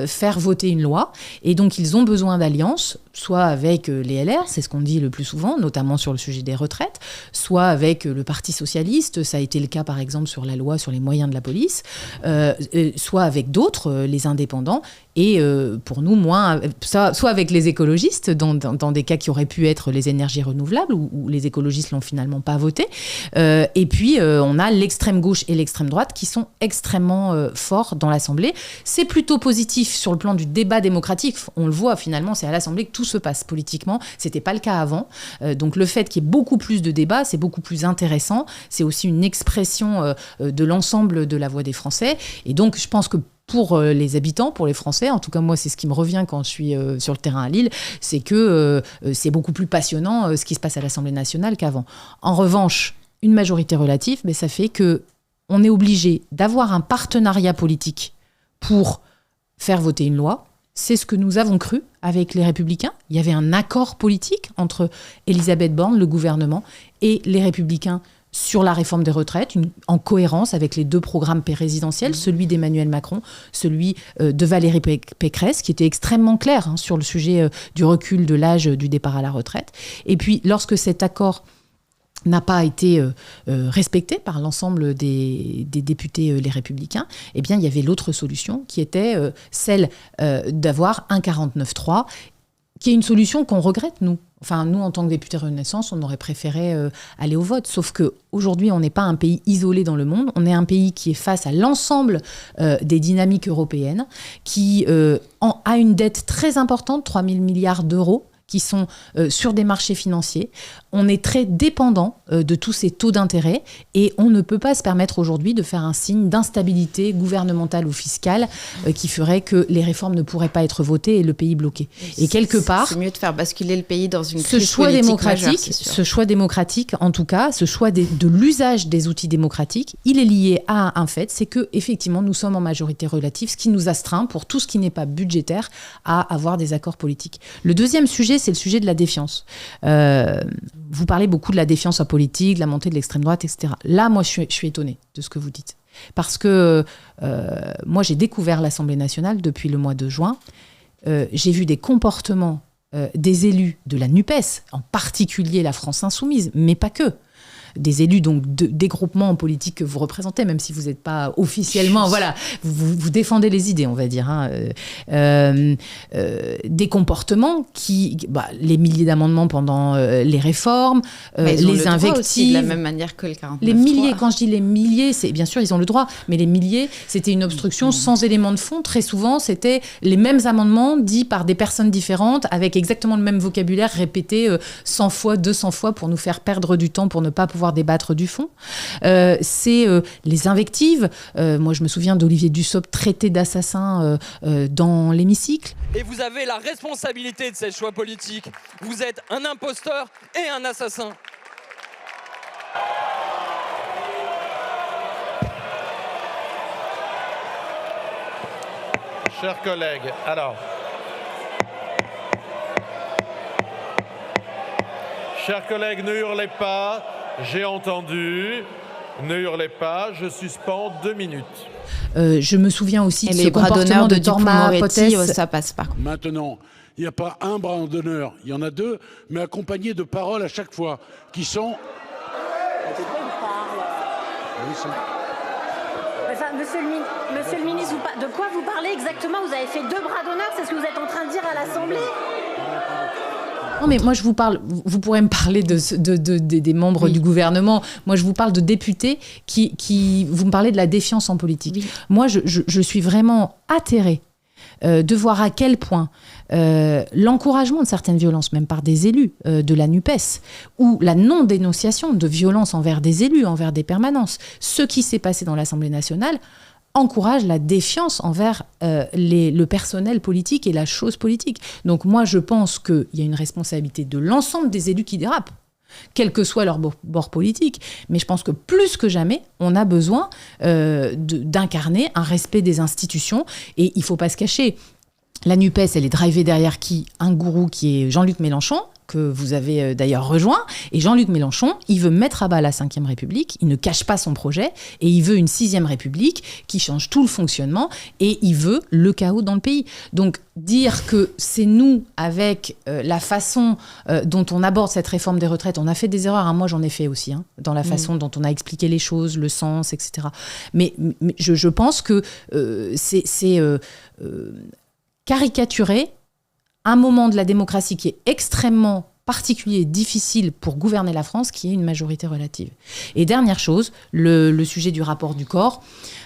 faire voter une loi. Et donc, ils ont besoin d'alliances, soit avec les LR, c'est ce qu'on dit le plus souvent, notamment sur le sujet des retraites, soit avec le Parti socialiste, ça a été le cas par exemple sur la loi sur les moyens de la police, soit avec d'autres, les indépendants, et pour nous, soit avec les écologistes, dans des cas qui auraient pu être les énergies renouvelables, où les écologistes l'ont finalement pas voté. Et puis, on a l'extrême gauche et l'extrême droite qui sont extrêmement forts dans l'Assemblée. C'est plutôt positif sur le plan du débat démocratique. On le voit finalement, c'est à l'Assemblée que tout se passe politiquement. C'était pas le cas avant. Donc le fait qu'il y ait beaucoup plus de débats, c'est beaucoup plus intéressant. C'est aussi une expression de l'ensemble de la voix des Français. Et donc, je pense que pour les habitants, pour les Français, en tout cas moi c'est ce qui me revient quand je suis sur le terrain à Lille, c'est que c'est beaucoup plus passionnant ce qui se passe à l'Assemblée nationale qu'avant. En revanche, une majorité relative, ça fait qu'on est obligé d'avoir un partenariat politique pour faire voter une loi. C'est ce que nous avons cru avec les Républicains. Il y avait un accord politique entre Elisabeth Borne, le gouvernement, et les Républicains sur la réforme des retraites, en cohérence avec les 2 programmes présidentiels, celui d'Emmanuel Macron, celui de Valérie Pécresse, qui était extrêmement clair sur le sujet du recul de l'âge du départ à la retraite. Et puis, lorsque cet accord n'a pas été respecté par l'ensemble des députés les Républicains, eh bien, il y avait l'autre solution qui était celle d'avoir un 49.3, qui est une solution qu'on regrette, nous. Enfin, nous, en tant que députés Renaissance, on aurait préféré aller au vote. Sauf qu'aujourd'hui, on n'est pas un pays isolé dans le monde. On est un pays qui est face à l'ensemble des dynamiques européennes, qui a une dette très importante, 3 000 milliards d'euros, qui sont sur des marchés financiers. On est très dépendant de tous ces taux d'intérêt et on ne peut pas se permettre aujourd'hui de faire un signe d'instabilité gouvernementale ou fiscale qui ferait que les réformes ne pourraient pas être votées et le pays bloqué. Et quelque part... C'est mieux de faire basculer le pays dans une crise politique majeure, c'est sûr. Ce choix démocratique, en tout cas, ce choix de l'usage des outils démocratiques, il est lié à un fait, c'est que effectivement nous sommes en majorité relative, ce qui nous astreint, pour tout ce qui n'est pas budgétaire, à avoir des accords politiques. Le deuxième sujet, c'est le sujet de la défiance. Vous parlez beaucoup de la défiance en politique, de la montée de l'extrême droite, etc. Là, moi, je suis étonnée de ce que vous dites. Parce que moi, j'ai découvert l'Assemblée nationale depuis le mois de juin. J'ai vu des comportements des élus de la NUPES, en particulier la France Insoumise, mais pas que. Des élus donc des groupements politiques que vous représentez, même si vous n'êtes pas officiellement, voilà, vous défendez les idées, on va dire, hein, des comportements les milliers d'amendements pendant les réformes, les invectives, aussi, de la même manière que le 49.3. Les milliers, quand je dis les milliers, c'est bien sûr ils ont le droit, mais les milliers, c'était une obstruction sans élément de fond. Très souvent, c'était les mêmes amendements dits par des personnes différentes, avec exactement le même vocabulaire répété 100 fois, 200 fois pour nous faire perdre du temps, pour ne pas pouvoir débattre du fond. C'est les invectives. Moi, je me souviens d'Olivier Dussopt traité d'assassin dans l'hémicycle. Et vous avez la responsabilité de ces choix politiques. Vous êtes un imposteur et un assassin. Chers collègues, alors... Chers collègues, ne hurlez pas. J'ai entendu. Ne hurlez pas. Je suspends 2 minutes. Je me souviens aussi de ce bras comportement de Torma Dupond-Moretti, Potes. ça passe pas. Maintenant, il n'y a pas un bras d'honneur, il y en a 2, mais accompagnés de paroles à chaque fois, qui sont... Enfin, monsieur le ministre, de quoi vous parlez exactement? Vous avez fait 2 bras d'honneur, c'est ce que vous êtes en train de dire à l'Assemblée? Non, mais moi, je vous parle, vous pourrez me parler des membres du gouvernement. Moi, je vous parle de députés qui vous me parlez de la défiance en politique. Oui. Moi, je suis vraiment atterrée de voir à quel point l'encouragement de certaines violences, même par des élus de la NUPES, ou la non-dénonciation de violences envers des élus, envers des permanences, ce qui s'est passé dans l'Assemblée nationale, encourage la défiance envers le personnel politique et la chose politique. Donc moi, je pense qu'il y a une responsabilité de l'ensemble des élus qui dérapent, quel que soit leur bord politique. Mais je pense que plus que jamais, on a besoin d'incarner un respect des institutions. Et il ne faut pas se cacher. La NUPES, elle est drivée derrière qui? Un gourou qui est Jean-Luc Mélenchon, que vous avez d'ailleurs rejoint. Et Jean-Luc Mélenchon, il veut mettre à bas la Ve République, il ne cache pas son projet, et il veut une 6e République qui change tout le fonctionnement, et il veut le chaos dans le pays. Donc dire que c'est nous, avec la façon dont on aborde cette réforme des retraites, on a fait des erreurs, hein, moi j'en ai fait aussi, hein, dans la façon dont on a expliqué les choses, le sens, etc. Mais je pense que c'est caricaturer un moment de la démocratie qui est extrêmement particulier et difficile pour gouverner la France, qui est une majorité relative. Et dernière chose, le sujet du rapport du corps.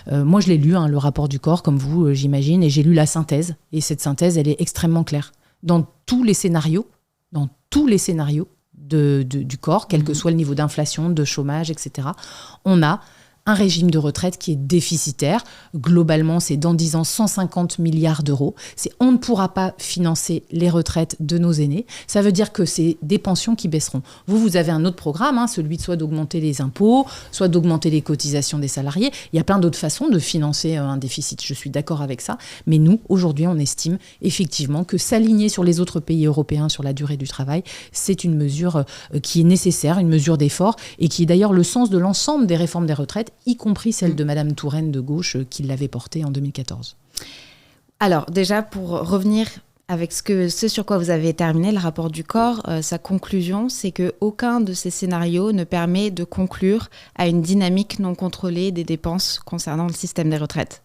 Moi, je l'ai lu, hein, le rapport du corps, comme vous, j'imagine, et j'ai lu la synthèse. Et cette synthèse, elle est extrêmement claire. Dans tous les scénarios du corps, quel que soit le niveau d'inflation, de chômage, etc., on a un régime de retraite qui est déficitaire. Globalement, c'est dans 10 ans 150 milliards d'euros. On ne pourra pas financer les retraites de nos aînés. Ça veut dire que c'est des pensions qui baisseront. Vous avez un autre programme, hein, celui de soit d'augmenter les impôts, soit d'augmenter les cotisations des salariés. Il y a plein d'autres façons de financer un déficit. Je suis d'accord avec ça. Mais nous, aujourd'hui, on estime effectivement que s'aligner sur les autres pays européens sur la durée du travail, c'est une mesure qui est nécessaire, une mesure d'effort, et qui est d'ailleurs le sens de l'ensemble des réformes des retraites, y compris celle de Madame Touraine de gauche qui l'avait portée en 2014. Alors déjà, pour revenir avec ce sur quoi vous avez terminé, le rapport du corps, sa conclusion, c'est qu'aucun de ces scénarios ne permet de conclure à une dynamique non contrôlée des dépenses concernant le système des retraites.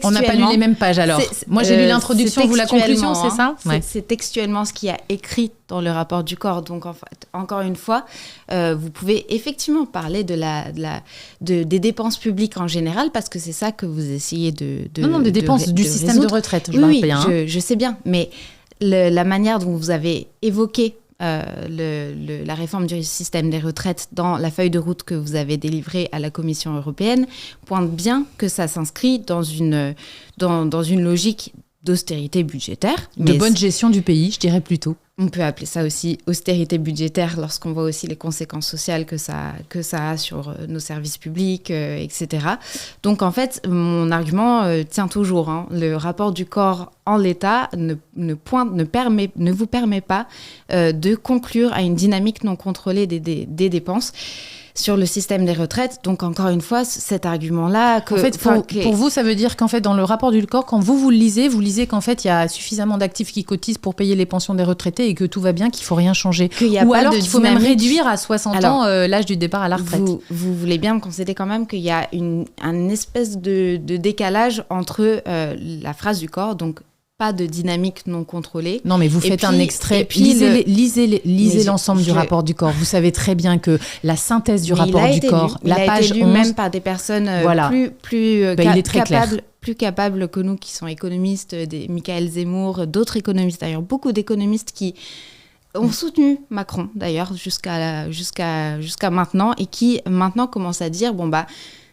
On n'a pas lu les mêmes pages alors. Moi j'ai lu l'introduction, vous la conclusion, c'est ça? C'est textuellement ce qui a écrit dans le rapport du corps. Donc en fait, encore une fois, vous pouvez effectivement parler des dépenses publiques en général, parce que c'est ça que vous essayez de Non, des dépenses du système de retraite, je oui, bien. Je sais bien, mais la manière dont vous avez évoqué la réforme du système des retraites dans la feuille de route que vous avez délivrée à la Commission européenne pointe bien que ça s'inscrit dans une logique d'austérité budgétaire. De bonne gestion du pays, je dirais plutôt. On peut appeler ça aussi austérité budgétaire lorsqu'on voit aussi les conséquences sociales que ça a sur nos services publics, etc. Donc en fait, mon argument tient toujours. Hein. Le rapport du corps en l'état ne vous permet pas de conclure à une dynamique non contrôlée des dépenses. sur le système des retraites. Donc, encore une fois, cet argument-là... En fait, pour vous, ça veut dire qu'en fait, dans le rapport du corps, quand vous le lisez qu'en fait, il y a suffisamment d'actifs qui cotisent pour payer les pensions des retraités et que tout va bien, qu'il ne faut rien changer. Ou alors qu'il faut même réduire à 60 ans l'âge du départ à la retraite. Vous voulez bien me concéder quand même qu'il y a une espèce de décalage entre la phrase du corps, donc pas de dynamique non contrôlée. Non, mais vous faites un extrait. Lisez l'ensemble du rapport du corps. Vous savez très bien que la synthèse du rapport du corps, la page 11... Il a été lu même par des personnes plus capables que nous, qui sont économistes, Michael Zemmour, d'autres économistes d'ailleurs, beaucoup d'économistes qui ont soutenu Macron d'ailleurs jusqu'à maintenant, et qui maintenant commencent à dire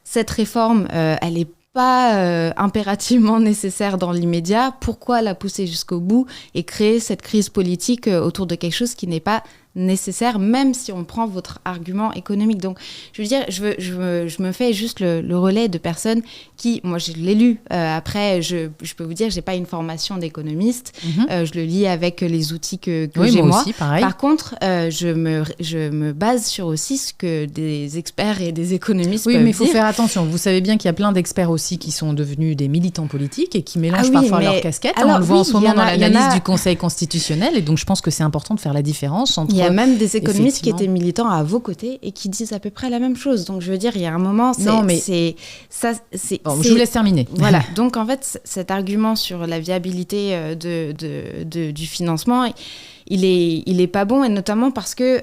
cette réforme, elle est pas impérativement nécessaire dans l'immédiat. Pourquoi la pousser jusqu'au bout et créer cette crise politique autour de quelque chose qui n'est pas nécessaire, même si on prend votre argument économique. Donc, je veux dire, je me fais juste le relais de personnes qui, moi, je l'ai lu. Après, je peux vous dire, j'ai pas une formation d'économiste. Je le lis avec les outils que j'ai moi. Aussi, pareil. Par contre, je me base sur aussi ce que des experts et des économistes peuvent dire. Oui, mais il faut faire attention. Vous savez bien qu'il y a plein d'experts aussi qui sont devenus des militants politiques et qui mélangent parfois leurs casquettes. On le voit en ce moment dans l'analyse du Conseil constitutionnel. Et donc, je pense que c'est important de faire la différence entre... Il y a même des économistes qui étaient militants à vos côtés et qui disent à peu près la même chose. Donc, je veux dire, il y a un moment, je vous laisse terminer. Voilà. Donc, en fait, cet argument sur la viabilité du financement, il est pas bon, et notamment parce que,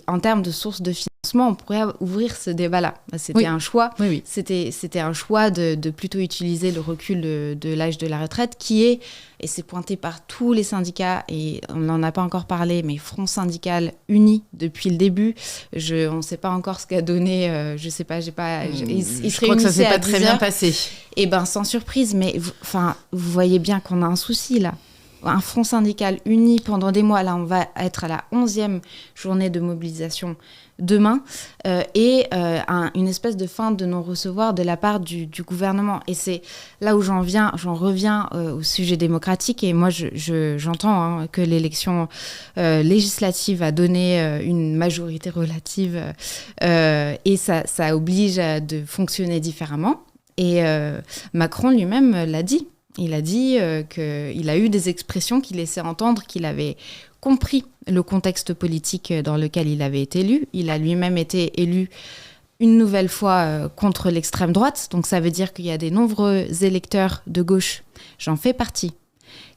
en termes de sources de financement, on pourrait ouvrir ce débat-là. C'était un choix. Oui. C'était un choix de plutôt utiliser le recul de l'âge de la retraite, qui est, et c'est pointé par tous les syndicats, et on n'en a pas encore parlé, mais Front syndical uni depuis le début. On ne sait pas encore ce qu'a donné, je ne sais pas, je crois que ça ne s'est pas très bien passé. Et sans surprise, mais vous voyez bien qu'on a un souci là. Un front syndical uni pendant des mois. Là, on va être à la 11e journée de mobilisation demain, et une espèce de fin de non-recevoir de la part du gouvernement. Et c'est là où j'en reviens au sujet démocratique. Et moi, j'entends que l'élection législative a donné une majorité relative, et ça oblige à de fonctionner différemment. Et Macron lui-même l'a dit. Il a dit qu'il a eu des expressions qui laissaient entendre qu'il avait compris le contexte politique dans lequel il avait été élu. Il a lui-même été élu une nouvelle fois contre l'extrême droite. Donc ça veut dire qu'il y a des nombreux électeurs de gauche, j'en fais partie,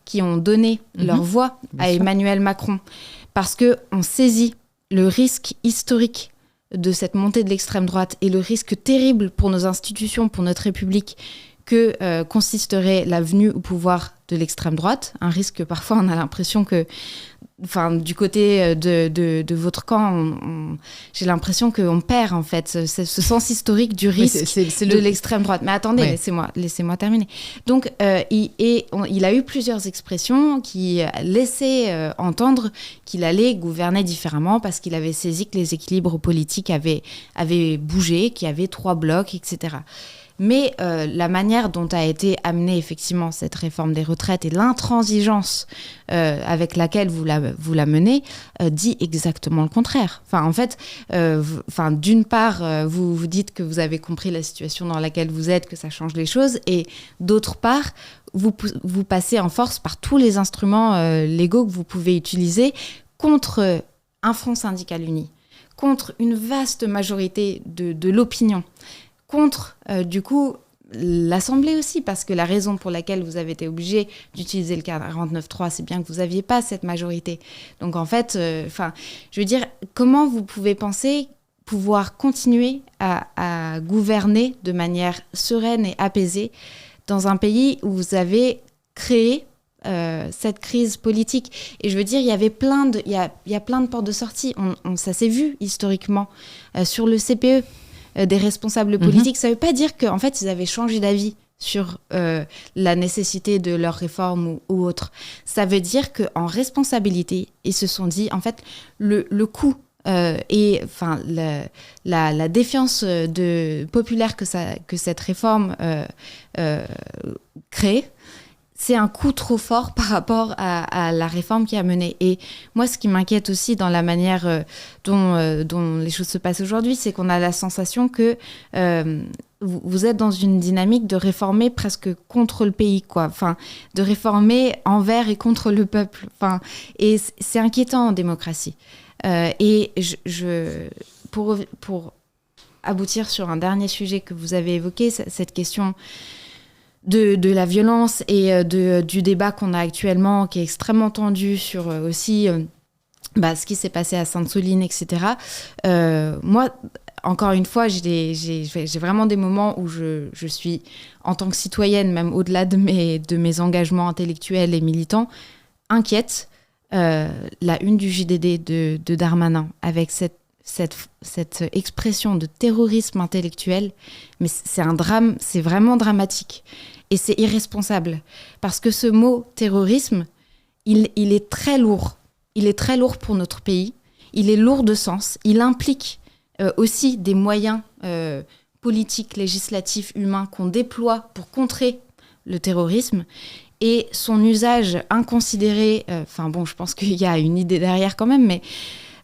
qui ont donné leur voix à Emmanuel Macron, parce qu'on saisit le risque historique de cette montée de l'extrême droite et le risque terrible pour nos institutions, pour notre République, que consisterait la venue au pouvoir de l'extrême droite. Un risque que parfois on a l'impression que, du côté de votre camp, j'ai l'impression qu'on perd en fait ce sens historique du risque de l'extrême droite. Mais attendez, laissez-moi terminer. Donc, il a eu plusieurs expressions qui laissaient entendre qu'il allait gouverner différemment, parce qu'il avait saisi que les équilibres politiques avaient bougé, qu'il y avait 3 blocs, etc. Mais la manière dont a été amenée effectivement cette réforme des retraites et l'intransigeance avec laquelle vous la menez dit exactement le contraire. En fait, d'une part, vous dites que vous avez compris la situation dans laquelle vous êtes, que ça change les choses, et d'autre part, vous passez en force par tous les instruments légaux que vous pouvez utiliser contre un front syndical uni, contre une vaste majorité de l'opinion, contre, du coup, l'Assemblée aussi, parce que la raison pour laquelle vous avez été obligé d'utiliser le 49.3, c'est bien que vous n'aviez pas cette majorité. Donc, en fait, je veux dire, comment vous pouvez penser pouvoir continuer à gouverner de manière sereine et apaisée dans un pays où vous avez créé cette crise politique? Et je veux dire, il y avait plein de portes de sortie. Ça s'est vu historiquement sur le CPE. Des responsables politiques, ça ne veut pas dire qu'en fait, ils avaient changé d'avis sur la nécessité de leur réforme ou autre. Ça veut dire qu'en responsabilité, ils se sont dit, en fait, le coût et la défiance populaire que cette réforme crée, c'est un coup trop fort par rapport à la réforme qui a mené. Et moi, ce qui m'inquiète aussi dans la manière dont les choses se passent aujourd'hui, c'est qu'on a la sensation que vous êtes dans une dynamique de réformer presque contre le pays, quoi. Enfin, de réformer envers et contre le peuple. Enfin, et c'est inquiétant en démocratie. Et pour aboutir sur un dernier sujet que vous avez évoqué, cette question de la violence et du débat qu'on a actuellement, qui est extrêmement tendu sur aussi ce qui s'est passé à Sainte-Soline, etc. Moi, encore une fois, j'ai vraiment des moments où je suis, en tant que citoyenne, même au-delà de mes engagements intellectuels et militants, inquiète. La une du JDD de Darmanin, avec cette expression de terrorisme intellectuel, mais c'est un drame, c'est vraiment dramatique. Et c'est irresponsable. Parce que ce mot terrorisme, il est très lourd. Il est très lourd pour notre pays. Il est lourd de sens. Il implique aussi des moyens politiques, législatifs, humains qu'on déploie pour contrer le terrorisme. Et son usage inconsidéré, je pense qu'il y a une idée derrière quand même, mais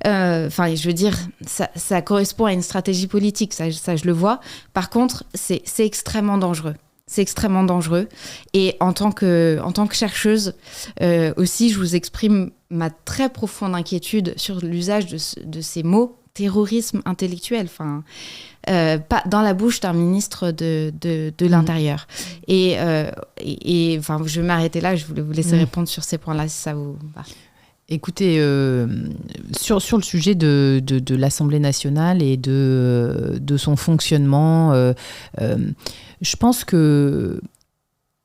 je veux dire, ça correspond à une stratégie politique, ça je le vois. Par contre, c'est extrêmement dangereux. C'est extrêmement dangereux. Et en tant que chercheuse, aussi, je vous exprime ma très profonde inquiétude sur l'usage de ces mots, terrorisme intellectuel, pas dans la bouche d'un ministre de l'Intérieur. Et je vais m'arrêter là, je voulais vous laisser répondre sur ces points-là, si ça vous va. Écoutez, sur le sujet de l'Assemblée nationale et de son fonctionnement, je pense que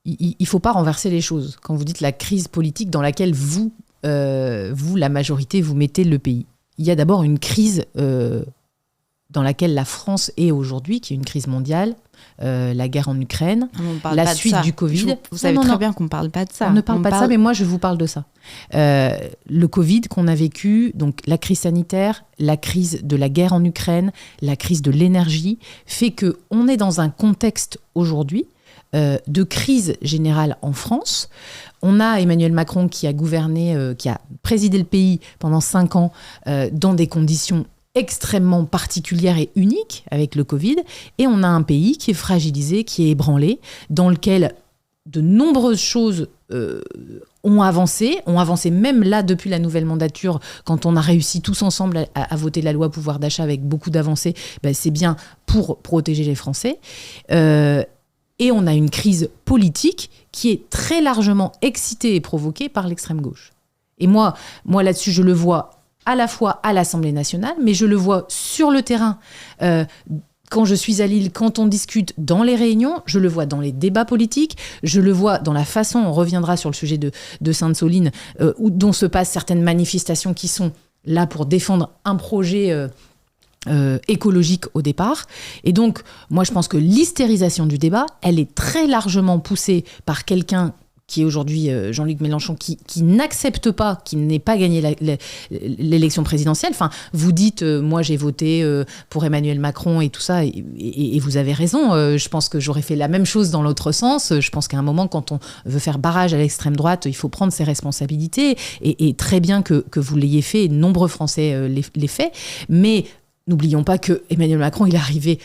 il ne faut pas renverser les choses. Quand vous dites la crise politique dans laquelle vous, la majorité, vous mettez le pays, il y a d'abord une crise dans laquelle la France est aujourd'hui, qui est une crise mondiale, la guerre en Ukraine, la suite du Covid. Vous savez très bien qu'on ne parle pas de ça. On ne parle pas de ça, mais moi je vous parle de ça. Le Covid qu'on a vécu, donc la crise sanitaire, la crise de la guerre en Ukraine, la crise de l'énergie, fait qu'on est dans un contexte aujourd'hui de crise générale en France. On a Emmanuel Macron qui a gouverné, qui a présidé le pays pendant 5 ans dans des conditions extrêmement particulière et unique avec le Covid, et on a un pays qui est fragilisé, qui est ébranlé, dans lequel de nombreuses choses ont avancé même là depuis la nouvelle mandature, quand on a réussi tous ensemble à voter la loi pouvoir d'achat avec beaucoup d'avancées, c'est bien pour protéger les Français. Et on a une crise politique qui est très largement excitée et provoquée par l'extrême gauche. Et moi là-dessus, je le vois à la fois à l'Assemblée nationale, mais je le vois sur le terrain. Quand je suis à Lille, quand on discute dans les réunions, je le vois dans les débats politiques, je le vois dans la façon, on reviendra sur le sujet de Sainte-Soline, dont se passent certaines manifestations qui sont là pour défendre un projet écologique au départ. Et donc, moi, je pense que l'hystérisation du débat, elle est très largement poussée par quelqu'un qui est aujourd'hui Jean-Luc Mélenchon, qui n'accepte pas, qui n'ait pas gagné l'élection présidentielle. Enfin, vous dites, moi j'ai voté pour Emmanuel Macron et tout ça, et vous avez raison. Je pense que j'aurais fait la même chose dans l'autre sens. Je pense qu'à un moment, quand on veut faire barrage à l'extrême droite, il faut prendre ses responsabilités, et très bien que vous l'ayez fait, et de nombreux Français l'aient fait. Mais n'oublions pas que Emmanuel Macron, il est arrivé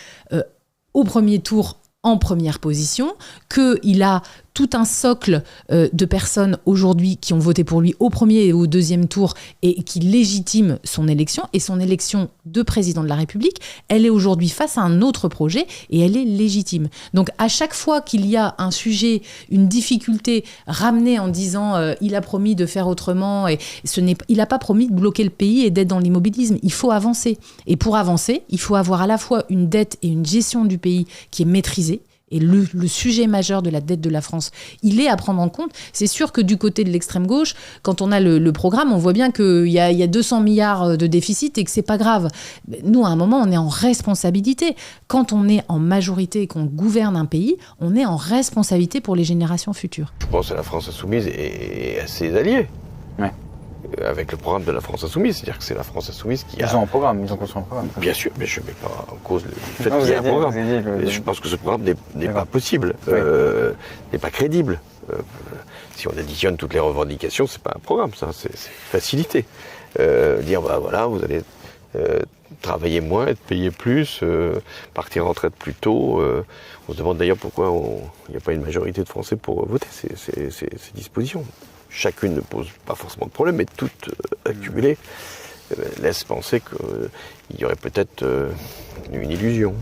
au premier tour en première position, qu'il a tout un socle de personnes aujourd'hui qui ont voté pour lui au premier et au deuxième tour et qui légitiment son élection. Et son élection de président de la République, elle est aujourd'hui face à un autre projet et elle est légitime. Donc à chaque fois qu'il y a un sujet, une difficulté ramenée en disant il a promis de faire autrement, et il n'a pas promis de bloquer le pays et d'être dans l'immobilisme. Il faut avancer. Et pour avancer, il faut avoir à la fois une dette et une gestion du pays qui est maîtrisée. Et le sujet majeur de la dette de la France, il est à prendre en compte. C'est sûr que du côté de l'extrême gauche, quand on a le programme, on voit bien qu'il y a 200 milliards de déficit et que c'est pas grave. Nous, à un moment, on est en responsabilité. Quand on est en majorité et qu'on gouverne un pays, on est en responsabilité pour les générations futures. Je pense à la France insoumise et à ses alliés. Ouais. Avec le programme de la France insoumise, c'est-à-dire que c'est la France insoumise qui a... Ils ont un programme, ils ont construit un programme. Bien sûr, mais je ne mets pas en cause le fait qu'il y ait un programme. Je pense que ce programme n'est pas possible, n'est pas crédible. Si on additionne toutes les revendications, c'est pas un programme, ça, c'est facilité. Dire, voilà, vous allez travailler moins, être payé plus, partir en retraite plus tôt. On se demande d'ailleurs pourquoi il n'y a pas une majorité de Français pour voter ces dispositions. Chacune ne pose pas forcément de problème, mais toutes accumulées laissent penser qu'il y aurait peut-être une illusion.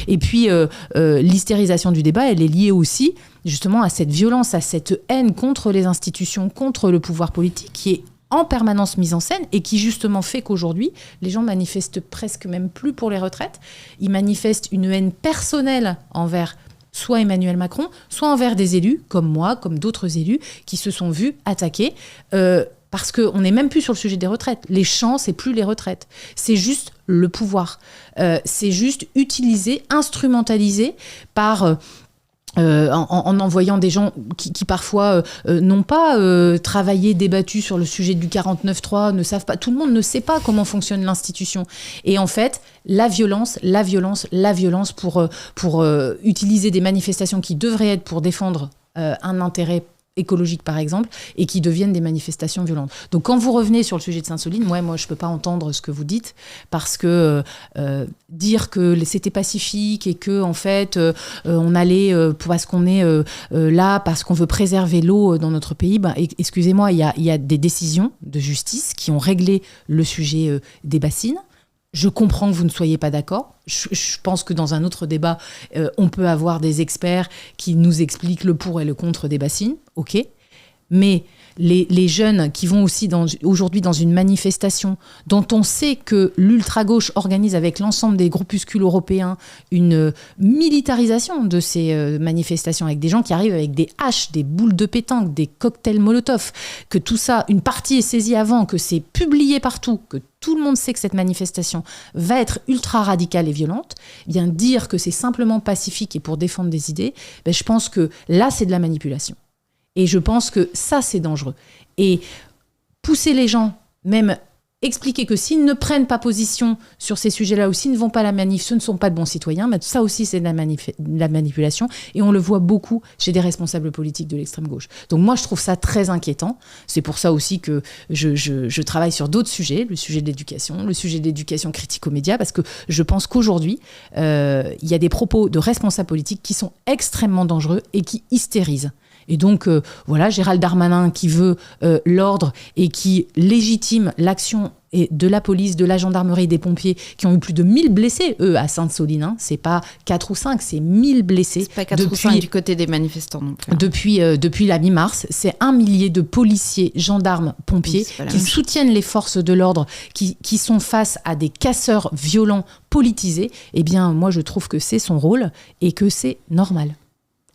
Et puis, l'hystérisation du débat, elle est liée aussi justement à cette violence, à cette haine contre les institutions, contre le pouvoir politique, qui est en permanence mise en scène et qui justement fait qu'aujourd'hui, les gens manifestent presque même plus pour les retraites. Ils manifestent une haine personnelle envers soit Emmanuel Macron, soit envers des élus, comme moi, comme d'autres élus, qui se sont vus attaquer parce qu'on n'est même plus sur le sujet des retraites. Les champs, c'est plus les retraites. C'est juste le pouvoir. C'est juste utilisé, instrumentalisé par... en envoyant des gens qui parfois n'ont pas travaillé, débattu sur le sujet du 49.3, ne savent pas, tout le monde ne sait pas comment fonctionne l'institution. Et en fait, la violence pour utiliser des manifestations qui devraient être pour défendre un intérêt écologique par exemple, et qui deviennent des manifestations violentes. Donc quand vous revenez sur le sujet de Sainte-Soline, moi je peux pas entendre ce que vous dites, parce que dire que c'était pacifique et que en fait on allait parce qu'on est là, parce qu'on veut préserver l'eau dans notre pays, excusez-moi, il y a des décisions de justice qui ont réglé le sujet des bassines. Je comprends que vous ne soyez pas d'accord. Je pense que dans un autre débat, on peut avoir des experts qui nous expliquent le pour et le contre des bassines. OK. Mais les jeunes qui vont aussi aujourd'hui dans une manifestation dont on sait que l'ultra-gauche organise avec l'ensemble des groupuscules européens une militarisation de ces manifestations, avec des gens qui arrivent avec des haches, des boules de pétanque, des cocktails Molotov, que tout ça, une partie est saisie avant, que c'est publié partout, que tout le monde sait que cette manifestation va être ultra radicale et violente, bien dire que c'est simplement pacifique et pour défendre des idées, je pense que là, c'est de la manipulation. Et je pense que ça, c'est dangereux. Et pousser les gens, même expliquer que s'ils ne prennent pas position sur ces sujets-là ou s'ils ne vont pas à la manif, ce ne sont pas de bons citoyens, mais ça aussi, c'est de la manipulation. Et on le voit beaucoup chez des responsables politiques de l'extrême gauche. Donc moi, je trouve ça très inquiétant. C'est pour ça aussi que je travaille sur d'autres sujets, le sujet de l'éducation critique aux médias, parce que je pense qu'aujourd'hui, il y a des propos de responsables politiques qui sont extrêmement dangereux et qui hystérisent. Et donc, Gérald Darmanin qui veut l'ordre et qui légitime l'action de la police, de la gendarmerie et des pompiers qui ont eu plus de 1000 blessés, eux, à Sainte-Soline. Hein. C'est pas 4 ou 5, c'est 1000 blessés. C'est pas 4 ou 5 du côté des manifestants non plus. Depuis la mi-mars, c'est 1 millier de policiers, gendarmes, pompiers qui soutiennent les forces de l'ordre, qui sont face à des casseurs violents, politisés. Eh bien, moi, je trouve que c'est son rôle et que c'est normal.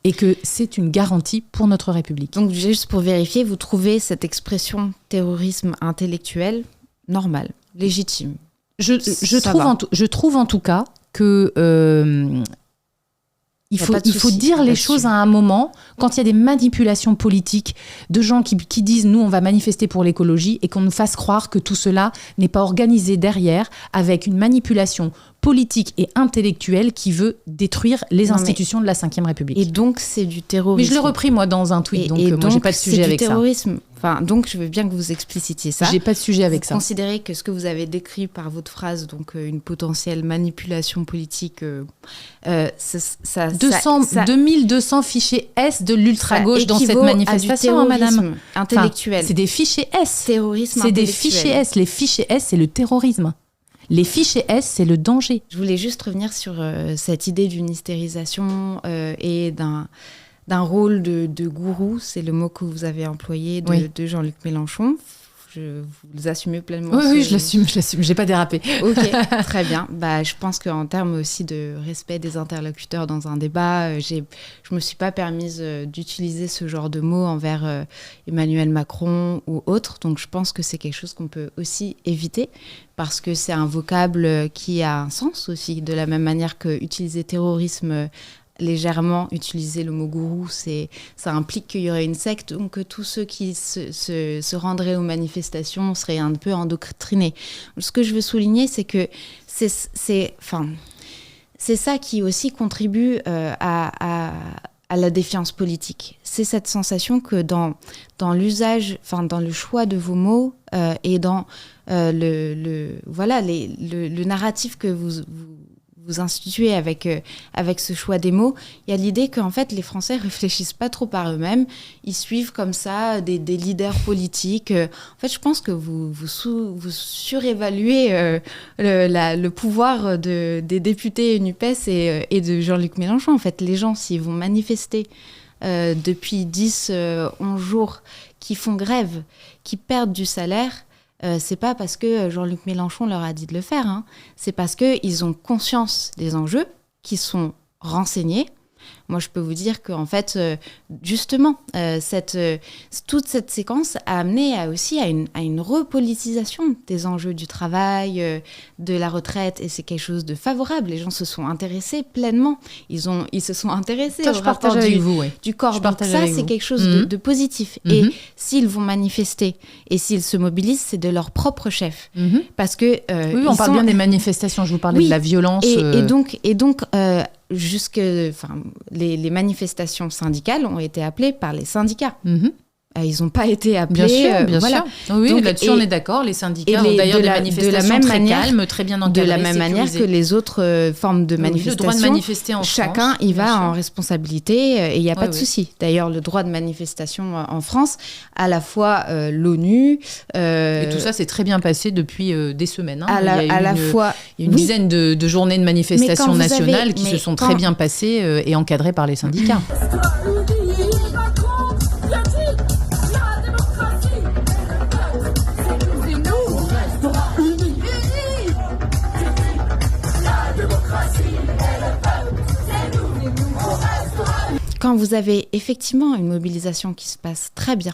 Et que c'est une garantie pour notre République. Donc, juste pour vérifier, vous trouvez cette expression terrorisme intellectuel normale, légitime? Je trouve en tout cas que il faut dire les choses à un moment, quand il y a des manipulations politiques de gens qui disent « nous, on va manifester pour l'écologie » et qu'on nous fasse croire que tout cela n'est pas organisé derrière avec une manipulation politique et intellectuelle qui veut détruire les institutions de la Ve République. Et donc, c'est du terrorisme. Mais je l'ai repris, moi, dans un tweet, donc moi, j'ai pas de sujet avec ça. C'est du terrorisme. Enfin, donc, je veux bien que vous explicitiez ça. J'ai pas de sujet avec ça. Vous considérez que ce que vous avez décrit par votre phrase, donc une potentielle manipulation politique, 2200 fichiers S de l'ultra-gauche dans cette manifestation, madame. Intellectuel. C'est des fichiers S. Terrorisme c'est intellectuel. Des fichiers S. Les fichiers S, c'est le terrorisme. Les fichiers S, c'est le danger. Je voulais juste revenir sur cette idée d'une hystérisation et d'un rôle de gourou, c'est le mot que vous avez employé, de Jean-Luc Mélenchon. Vous assumez pleinement. Oui, je l'assume, j'ai pas dérapé. Ok, très bien. Je pense qu'en termes aussi de respect des interlocuteurs dans un débat, je me suis pas permise d'utiliser ce genre de mots envers Emmanuel Macron ou autres. Donc je pense que c'est quelque chose qu'on peut aussi éviter parce que c'est un vocable qui a un sens aussi, de la même manière que utiliser terrorisme légèrement, utiliser le mot gourou, ça implique qu'il y aurait une secte, donc tous ceux qui se rendraient aux manifestations seraient un peu endoctrinés. Ce que je veux souligner, c'est que c'est ça qui aussi contribue à à la défiance politique. C'est cette sensation que dans l'usage, dans le choix de vos mots et dans le narratif que vous instituez avec ce choix des mots, il y a l'idée qu'en fait, les Français réfléchissent pas trop par eux-mêmes. Ils suivent comme ça des leaders politiques. En fait, je pense que vous surévaluez le pouvoir des députés NUPES et de Jean-Luc Mélenchon. En fait, les gens, s'ils vont manifester depuis 10-11 jours, qui font grève, qui perdent du salaire, c'est pas parce que Jean-Luc Mélenchon leur a dit de le faire, hein. C'est parce qu'ils ont conscience des enjeux, qui sont renseignés. Moi, je peux vous dire qu'en fait, justement, toute cette séquence a amené aussi à une repolitisation des enjeux du travail, de la retraite, et c'est quelque chose de favorable. Les gens se sont intéressés pleinement. Ils se sont intéressés au rapport du corps. Donc ça, c'est quelque chose de positif. Et s'ils vont manifester et s'ils se mobilisent, c'est de leur propre chef. Parce que oui, on parle bien des manifestations. Je vous parlais de la violence. Et donc, les manifestations syndicales ont été appelées par les syndicats. Ils n'ont pas été appelés. Bien sûr. Oui, donc, là-dessus, on est d'accord. Les syndicats ont d'ailleurs des manifestations très calmes, très bien encadrées, de la même manière que les autres formes de manifestation. Le droit de manifester en chacun France, y va en responsabilité et il n'y a pas de souci. D'ailleurs, le droit de manifestation en France, à la fois l'ONU... et tout ça s'est très bien passé depuis des semaines. Hein. Il y a une dizaine de journées de manifestations nationales qui se sont très bien passées et encadrées par les syndicats. Quand vous avez effectivement une mobilisation qui se passe très bien,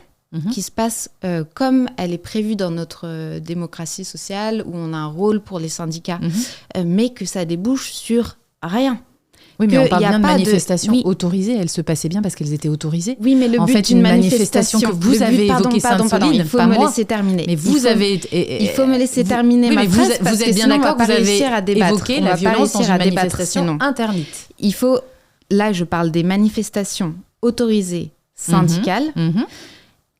qui se passe comme elle est prévue dans notre démocratie sociale, où on a un rôle pour les syndicats, mais que ça débouche sur rien. Oui, mais on parle bien de manifestations autorisées. Elles se passaient bien parce qu'elles étaient autorisées. Oui, mais le but d'une manifestation que vous avez évoquée, Sainte-Soline, il faut me laisser terminer. Mais vous avez... Il faut me laisser terminer ma phrase parce que sinon on ne va pas réussir à débattre. Évoqué la violence dans une manifestation interdite. Il faut... Là, je parle des manifestations autorisées syndicales.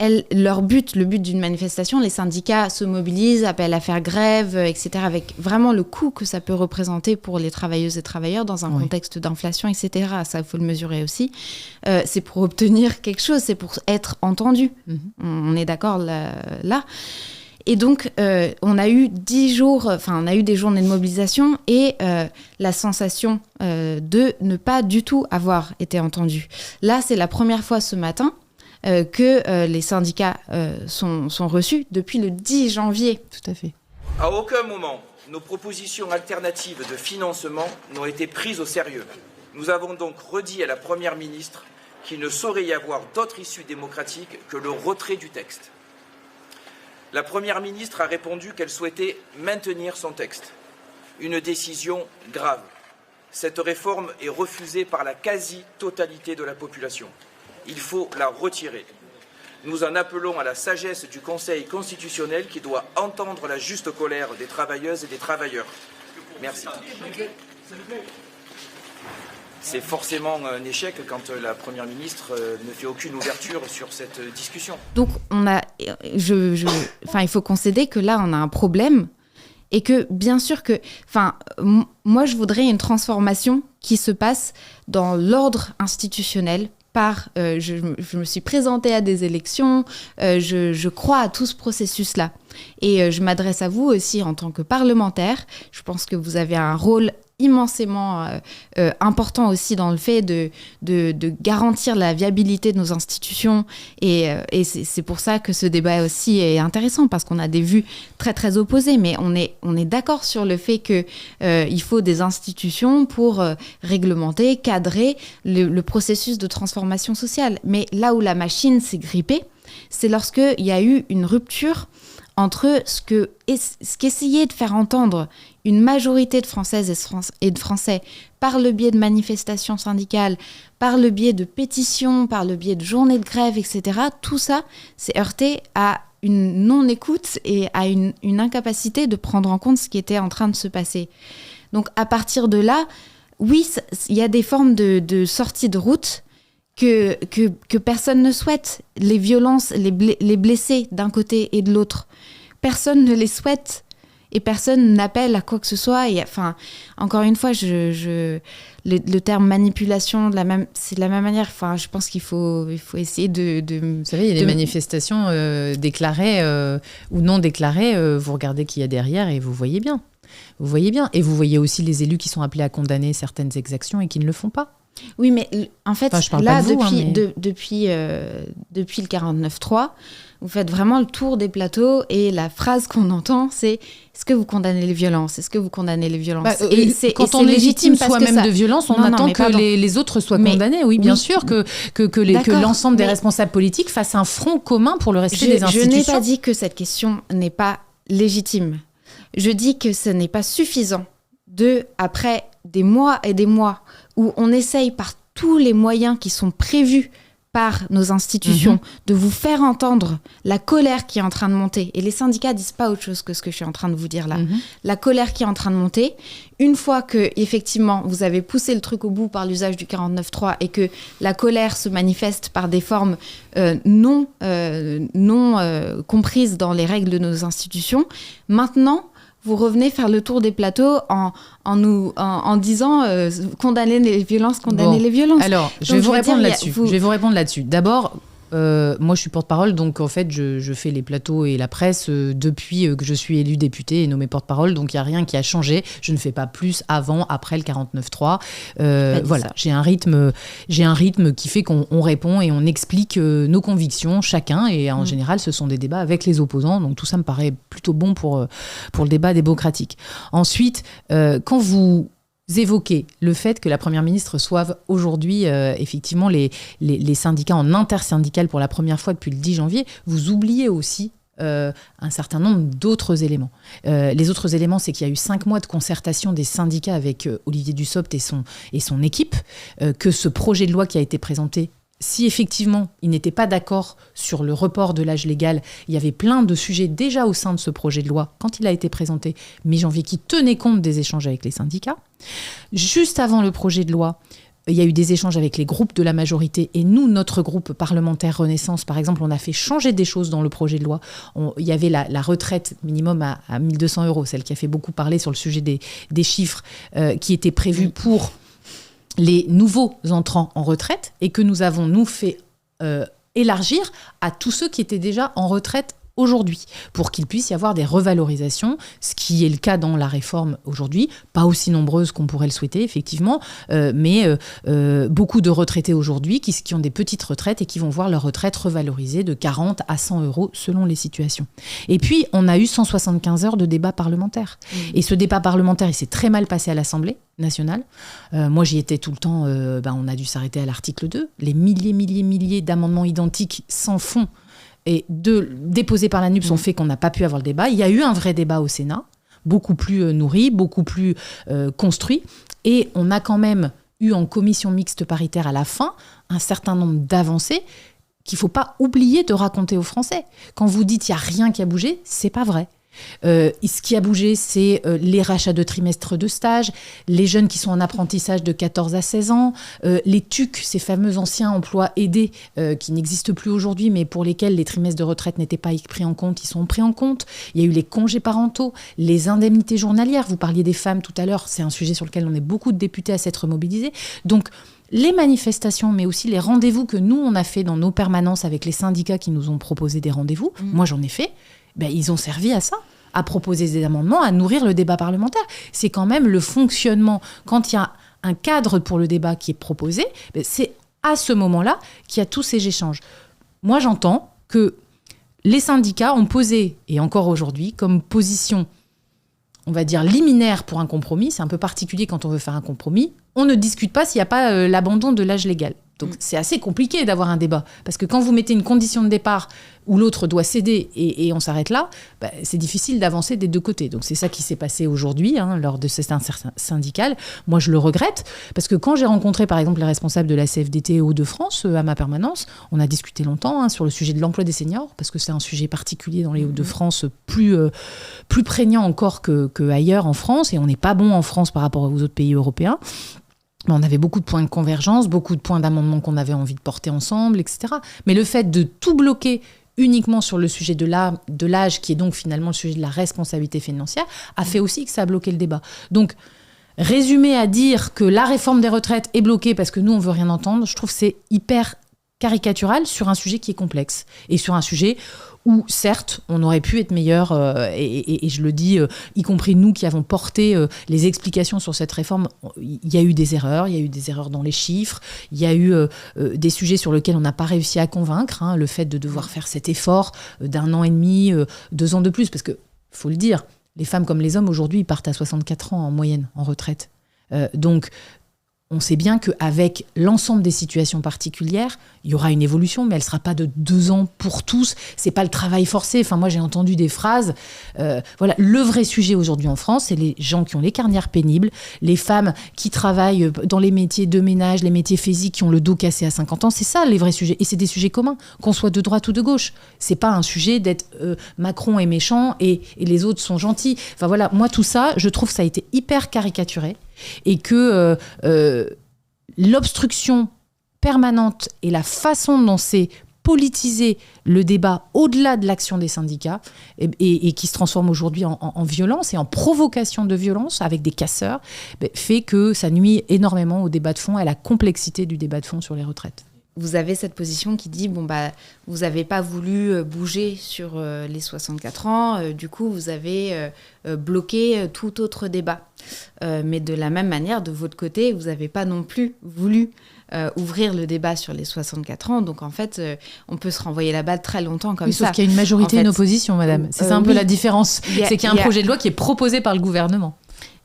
Le but d'une manifestation, les syndicats se mobilisent, appellent à faire grève, etc., avec vraiment le coût que ça peut représenter pour les travailleuses et travailleurs dans un contexte d'inflation, etc. Ça, il faut le mesurer aussi. C'est pour obtenir quelque chose, c'est pour être entendu. On est d'accord là. Et donc, on a eu 10 jours, on a eu des journées de mobilisation et la sensation de ne pas du tout avoir été entendu. Là, c'est la première fois ce matin que les syndicats sont reçus depuis le 10 janvier. Tout à fait. À aucun moment, nos propositions alternatives de financement n'ont été prises au sérieux. Nous avons donc redit à la Première ministre qu'il ne saurait y avoir d'autre issue démocratique que le retrait du texte. La Première ministre a répondu qu'elle souhaitait maintenir son texte. Une décision grave. Cette réforme est refusée par la quasi-totalité de la population. Il faut la retirer. Nous en appelons à la sagesse du Conseil constitutionnel qui doit entendre la juste colère des travailleuses et des travailleurs. Merci. C'est forcément un échec quand la Première ministre ne fait aucune ouverture sur cette discussion. Donc, il faut concéder que là, on a un problème et que, bien sûr que... moi, je voudrais une transformation qui se passe dans l'ordre institutionnel. Je me suis présentée à des élections, je crois à tout ce processus-là. Et je m'adresse à vous aussi en tant que parlementaire. Je pense que vous avez un rôle immensément important aussi dans le fait de garantir la viabilité de nos institutions et c'est pour ça que ce débat aussi est intéressant parce qu'on a des vues très très opposées mais on est d'accord sur le fait que il faut des institutions pour réglementer, cadrer le processus de transformation sociale. Mais là où la machine s'est grippée, c'est lorsqu'il y a eu une rupture entre ce qu'essayait de faire entendre une majorité de Françaises et de Français par le biais de manifestations syndicales, par le biais de pétitions, par le biais de journées de grève, etc. Tout ça s'est heurté à une non-écoute et à une incapacité de prendre en compte ce qui était en train de se passer. Donc à partir de là, oui, il y a des formes de sortie de route que personne ne souhaite. Les violences, les blessés d'un côté et de l'autre, personne ne les souhaite et personne n'appelle à quoi que ce soit. Et, enfin, encore une fois, le terme manipulation, c'est de la même manière. Enfin, je pense qu'il faut essayer de... Vous savez, il y a des manifestations déclarées ou non déclarées. Vous regardez qui y a derrière et vous voyez bien. Vous voyez bien. Et vous voyez aussi les élus qui sont appelés à condamner certaines exactions et qui ne le font pas. Oui, mais en fait, là, depuis le 49.3, vous faites vraiment le tour des plateaux et la phrase qu'on entend, c'est « Est-ce que vous condamnez les violences ? Est-ce que vous condamnez les violences ?» Quand on légitime soi-même de violence, on attend que les autres soient condamnés. Oui, bien sûr, que l'ensemble des responsables politiques fassent un front commun pour le respect des institutions. Je n'ai pas dit que cette question n'est pas légitime. Je dis que ce n'est pas suffisant après des mois et des mois où on essaye par tous les moyens qui sont prévus par nos institutions de vous faire entendre la colère qui est en train de monter. Et les syndicats disent pas autre chose que ce que je suis en train de vous dire là. La colère qui est en train de monter, une fois que effectivement vous avez poussé le truc au bout par l'usage du 49.3 et que la colère se manifeste par des formes non comprises dans les règles de nos institutions, maintenant vous revenez faire le tour des plateaux en disant condamner les violences, les violences. Alors, je vais vous répondre là-dessus. D'abord, moi, je suis porte-parole, donc en fait, je fais les plateaux et la presse depuis que je suis élue députée et nommée porte-parole, donc il n'y a rien qui a changé. Je ne fais pas plus avant, après le 49.3. Voilà, j'ai un rythme qui fait qu'on répond et on explique nos convictions, chacun, et en général, ce sont des débats avec les opposants, donc tout ça me paraît plutôt bon pour le débat démocratique. Ensuite, quand vous évoquer le fait que la Première ministre reçoive aujourd'hui effectivement les syndicats en intersyndical pour la première fois depuis le 10 janvier, vous oubliez aussi un certain nombre d'autres éléments. Les autres éléments, c'est qu'il y a eu 5 mois de concertation des syndicats avec Olivier Dussopt et son équipe, que ce projet de loi qui a été présenté, si effectivement ils n'étaient pas d'accord sur le report de l'âge légal, il y avait plein de sujets déjà au sein de ce projet de loi, quand il a été présenté mi-janvier, qui tenaient compte des échanges avec les syndicats. Juste avant le projet de loi, il y a eu des échanges avec les groupes de la majorité et nous, notre groupe parlementaire Renaissance, par exemple, on a fait changer des choses dans le projet de loi. Il y avait la retraite minimum à 1 200 €, celle qui a fait beaucoup parler sur le sujet des chiffres, qui était prévue pour les nouveaux entrants en retraite et que nous avons, fait élargir à tous ceux qui étaient déjà en retraite aujourd'hui, pour qu'il puisse y avoir des revalorisations, ce qui est le cas dans la réforme aujourd'hui, pas aussi nombreuses qu'on pourrait le souhaiter, effectivement, mais beaucoup de retraités aujourd'hui qui ont des petites retraites et qui vont voir leur retraite revalorisée de 40 à 100 € selon les situations. Et puis, on a eu 175 heures de débat parlementaire. Et ce débat parlementaire, il s'est très mal passé à l'Assemblée nationale. Moi, j'y étais tout le temps. On a dû s'arrêter à l'article 2. Les milliers d'amendements identiques sans fond et déposés par la NUPS ont fait qu'on n'a pas pu avoir le débat. Il y a eu un vrai débat au Sénat, beaucoup plus nourri, beaucoup plus construit. Et on a quand même eu en commission mixte paritaire à la fin un certain nombre d'avancées qu'il ne faut pas oublier de raconter aux Français. Quand vous dites qu'il n'y a rien qui a bougé, ce n'est pas vrai. Ce qui a bougé, c'est les rachats de trimestres de stage, les jeunes qui sont en apprentissage de 14 à 16 ans, les TUC, ces fameux anciens emplois aidés qui n'existent plus aujourd'hui, mais pour lesquels les trimestres de retraite n'étaient pas pris en compte, ils sont pris en compte. Il y a eu les congés parentaux, les indemnités journalières. Vous parliez des femmes tout à l'heure, c'est un sujet sur lequel on est beaucoup de députés à s'être mobilisés. Donc, les manifestations, mais aussi les rendez-vous que nous, on a fait dans nos permanences avec les syndicats qui nous ont proposé des rendez-vous, moi j'en ai fait, ils ont servi à ça, à proposer des amendements, à nourrir le débat parlementaire. C'est quand même le fonctionnement. Quand il y a un cadre pour le débat qui est proposé, c'est à ce moment-là qu'il y a tous ces échanges. Moi, j'entends que les syndicats ont posé, et encore aujourd'hui, comme position, on va dire, liminaire pour un compromis. C'est un peu particulier quand on veut faire un compromis. On ne discute pas s'il n'y a pas l'abandon de l'âge légal. Donc c'est assez compliqué d'avoir un débat. Parce que quand vous mettez une condition de départ où l'autre doit céder et on s'arrête là, c'est difficile d'avancer des deux côtés. Donc c'est ça qui s'est passé aujourd'hui lors de cette intersyndical. Moi, je le regrette parce que quand j'ai rencontré, par exemple, les responsables de la CFDT Hauts-de-France à ma permanence, on a discuté longtemps sur le sujet de l'emploi des seniors parce que c'est un sujet particulier dans les Hauts-de-France, plus prégnant encore qu'ailleurs en France. Et on n'est pas bon en France par rapport aux autres pays européens. Mais on avait beaucoup de points de convergence, beaucoup de points d'amendement qu'on avait envie de porter ensemble, etc. Mais le fait de tout bloquer uniquement sur le sujet de l'âge, qui est donc finalement le sujet de la responsabilité financière, a fait aussi que ça a bloqué le débat. Donc, résumer à dire que la réforme des retraites est bloquée parce que nous, on veut rien entendre, je trouve que c'est hyper caricatural sur un sujet qui est complexe. Et sur un sujet où, certes, on aurait pu être meilleur, et je le dis, y compris nous qui avons porté les explications sur cette réforme, il y a eu des erreurs, dans les chiffres, il y a eu des sujets sur lesquels on n'a pas réussi à convaincre, le fait de devoir faire cet effort d'1 an et demi, 2 ans de plus, parce que, faut le dire, les femmes comme les hommes, aujourd'hui, ils partent à 64 ans en moyenne, en retraite. Donc, on sait bien qu'avec l'ensemble des situations particulières, il y aura une évolution, mais elle ne sera pas de 2 ans pour tous. Ce n'est pas le travail forcé. Enfin, moi, j'ai entendu des phrases. Voilà, le vrai sujet aujourd'hui en France, c'est les gens qui ont les carrières pénibles, les femmes qui travaillent dans les métiers de ménage, les métiers physiques, qui ont le dos cassé à 50 ans. C'est ça, les vrais sujets. Et c'est des sujets communs, qu'on soit de droite ou de gauche. Ce n'est pas un sujet d'être Macron est méchant et les autres sont gentils. Enfin, voilà, moi, tout ça, je trouve que ça a été hyper caricaturé. Et que l'obstruction permanente et la façon dont c'est politisé le débat au-delà de l'action des syndicats et qui se transforme aujourd'hui en violence et en provocation de violence avec des casseurs, fait que ça nuit énormément au débat de fond et à la complexité du débat de fond sur les retraites. Vous avez cette position qui dit vous n'avez pas voulu bouger sur les 64 ans, du coup vous avez bloqué tout autre débat. Mais de la même manière, de votre côté, vous n'avez pas non plus voulu ouvrir le débat sur les 64 ans. Donc en fait, on peut se renvoyer la balle très longtemps comme ça. Sauf qu'il y a une majorité et une opposition, madame. C'est ça un peu la différence. C'est qu'il y a un projet de loi qui est proposé par le gouvernement.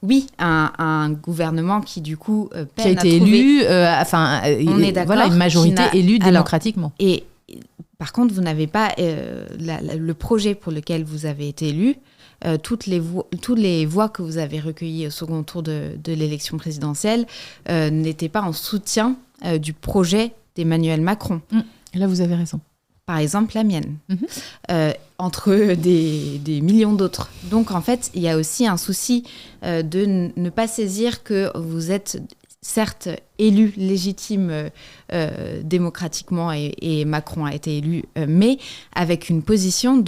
Oui, un gouvernement qui du coup peine qui a été élu, on est d'accord, voilà, une majorité élue démocratiquement. Et par contre, vous n'avez pas le projet pour lequel vous avez été élu. Toutes les voix que vous avez recueillies au second tour de l'élection présidentielle n'étaient pas en soutien du projet d'Emmanuel Macron. Et là, vous avez raison. Par exemple, la mienne, entre des millions d'autres. Donc, en fait, il y a aussi un souci de ne pas saisir que vous êtes certes élu légitime démocratiquement et Macron a été élu, mais avec une position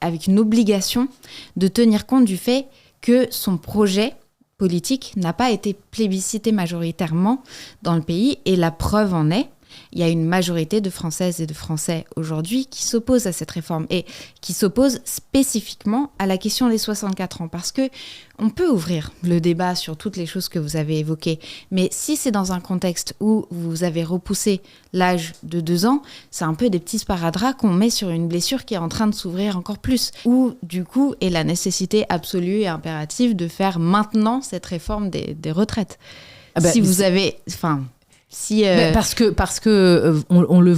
avec une obligation de tenir compte du fait que son projet politique n'a pas été plébiscité majoritairement dans le pays. Et la preuve en est, il y a une majorité de Françaises et de Français aujourd'hui qui s'opposent à cette réforme et qui s'opposent spécifiquement à la question des 64 ans. Parce que on peut ouvrir le débat sur toutes les choses que vous avez évoquées, mais si c'est dans un contexte où vous avez repoussé l'âge de 2 ans, c'est un peu des petits sparadraps qu'on met sur une blessure qui est en train de s'ouvrir encore plus. Ou du coup, est la nécessité absolue et impérative de faire maintenant cette réforme des retraites. Si vous avez... Parce que on le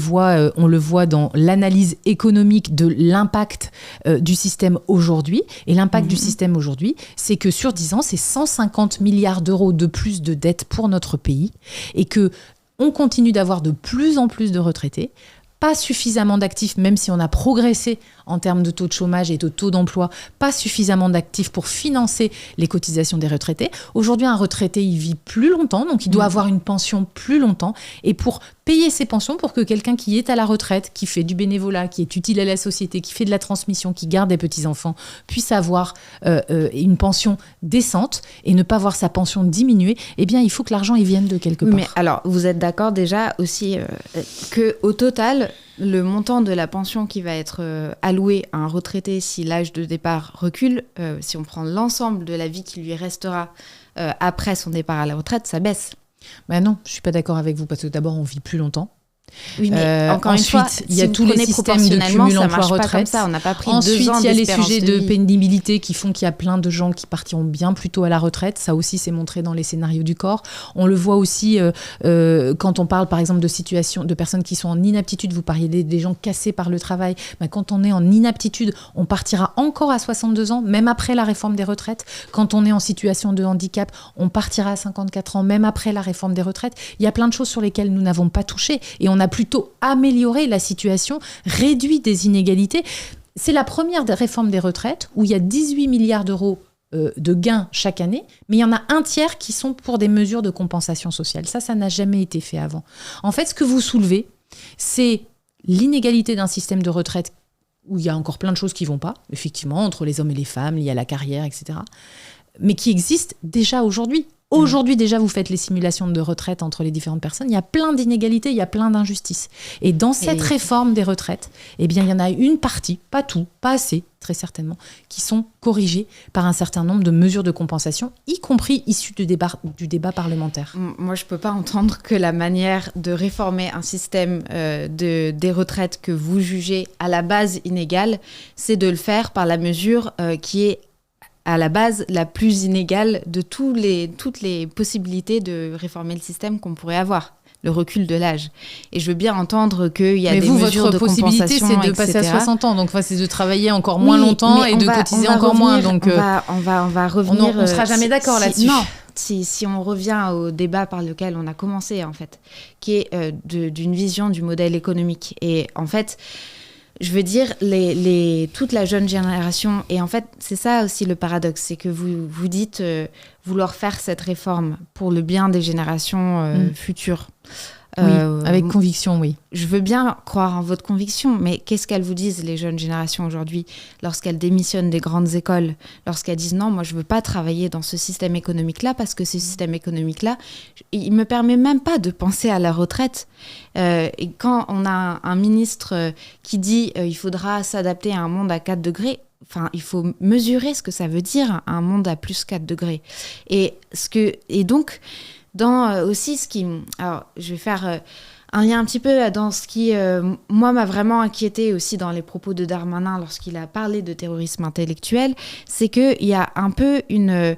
voit dans l'analyse économique de l'impact du système aujourd'hui. Et l'impact du système aujourd'hui, c'est que sur 10 ans, c'est 150 milliards d'euros de plus de dettes pour notre pays et que on continue d'avoir de plus en plus de retraités, pas suffisamment d'actifs, même si on a progressé en termes de taux de chômage et de taux d'emploi, pas suffisamment d'actifs pour financer les cotisations des retraités. Aujourd'hui, un retraité, il vit plus longtemps, donc il doit avoir une pension plus longtemps. Et pour payer ses pensions, pour que quelqu'un qui est à la retraite, qui fait du bénévolat, qui est utile à la société, qui fait de la transmission, qui garde des petits-enfants, puisse avoir une pension décente et ne pas voir sa pension diminuer, eh bien, il faut que l'argent il vienne de quelque part. Mais alors, vous êtes d'accord déjà aussi qu'au total, le montant de la pension qui va être alloué à un retraité si l'âge de départ recule, si on prend l'ensemble de la vie qui lui restera après son départ à la retraite, ça baisse. Non, je ne suis pas d'accord avec vous, parce que d'abord, on vit plus longtemps. Oui, mais encore ensuite, une fois, il y a tous les systèmes de cumul emploi-retraite. On n'a pas pris ensuite, 2 ans il y a les d'espérance sujets de de vie. pénibilité qui font qu'il y a plein de gens qui partiront bien plus tôt à la retraite. Ça aussi, c'est montré dans les scénarios du corps. On le voit aussi quand on parle, par exemple, de situations de personnes qui sont en inaptitude. Vous parliez des gens cassés par le travail. Quand on est en inaptitude, on partira encore à 62 ans, même après la réforme des retraites. Quand on est en situation de handicap, on partira à 54 ans, même après la réforme des retraites. Il y a plein de choses sur lesquelles nous n'avons pas touché. Et on a plutôt améliorer la situation, réduit des inégalités. C'est la première réforme des retraites où il y a 18 milliards d'euros de gains chaque année, mais il y en a un tiers qui sont pour des mesures de compensation sociale. Ça n'a jamais été fait avant. En fait, ce que vous soulevez, c'est l'inégalité d'un système de retraite où il y a encore plein de choses qui ne vont pas, effectivement, entre les hommes et les femmes, liées à la carrière, etc., mais qui existe déjà aujourd'hui. Aujourd'hui, déjà, vous faites les simulations de retraite entre les différentes personnes. Il y a plein d'inégalités, il y a plein d'injustices. Et dans cette réforme des retraites, eh bien, il y en a une partie, pas tout, pas assez, très certainement, qui sont corrigées par un certain nombre de mesures de compensation, y compris issues du débat parlementaire. Moi, je ne peux pas entendre que la manière de réformer un système des retraites que vous jugez à la base inégal, c'est de le faire par la mesure qui est à la base la plus inégale de toutes les possibilités de réformer le système qu'on pourrait avoir, le recul de l'âge. Et je veux bien entendre qu'il y a des mesures de compensation, votre possibilité, c'est de passer à 60 ans, donc c'est de travailler encore moins longtemps et de cotiser encore moins. Donc, on va revenir... On ne sera jamais d'accord là-dessus. Non, si on revient au débat par lequel on a commencé, en fait, qui est d'une vision du modèle économique. Et en fait... Je veux dire, toute la jeune génération, et en fait, c'est ça aussi le paradoxe, c'est que vous dites vouloir faire cette réforme pour le bien des générations futures. Oui, avec conviction, oui. Je veux bien croire en votre conviction, mais qu'est-ce qu'elles vous disent, les jeunes générations aujourd'hui, lorsqu'elles démissionnent des grandes écoles, lorsqu'elles disent non, moi je veux pas travailler dans ce système économique-là, parce que ce système économique-là, il me permet même pas de penser à la retraite. Et quand on a un ministre qui dit il faudra s'adapter à un monde à 4 degrés, enfin, il faut mesurer ce que ça veut dire, un monde à plus 4 degrés. Et donc... Dans aussi ce qui... Alors, je vais faire un lien un petit peu dans ce qui, moi, m'a vraiment inquiété aussi dans les propos de Darmanin lorsqu'il a parlé de terrorisme intellectuel, c'est qu'il y a un peu une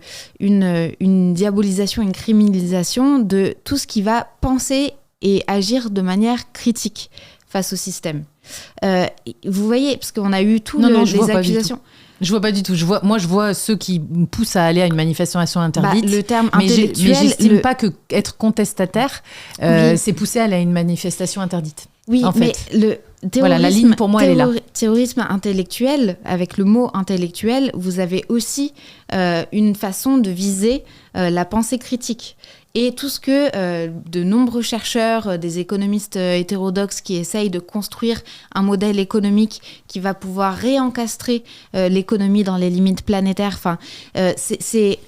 diabolisation, une criminalisation de tout ce qui va penser et agir de manière critique face au système. Vous voyez, parce qu'on a eu les accusations... Je vois pas du tout. Moi, je vois ceux qui poussent à aller à une manifestation interdite. Le terme mais intellectuel... Mais j'estime pas que être contestataire, c'est pousser à aller à une manifestation interdite. Oui, en fait. Mais le terrorisme, voilà, la ligne pour moi, elle est là. Terrorisme intellectuel, avec le mot intellectuel, vous avez aussi une façon de viser la pensée critique. Et tout ce que de nombreux chercheurs, des économistes hétérodoxes qui essayent de construire un modèle économique qui va pouvoir réencastrer l'économie dans les limites planétaires, c'est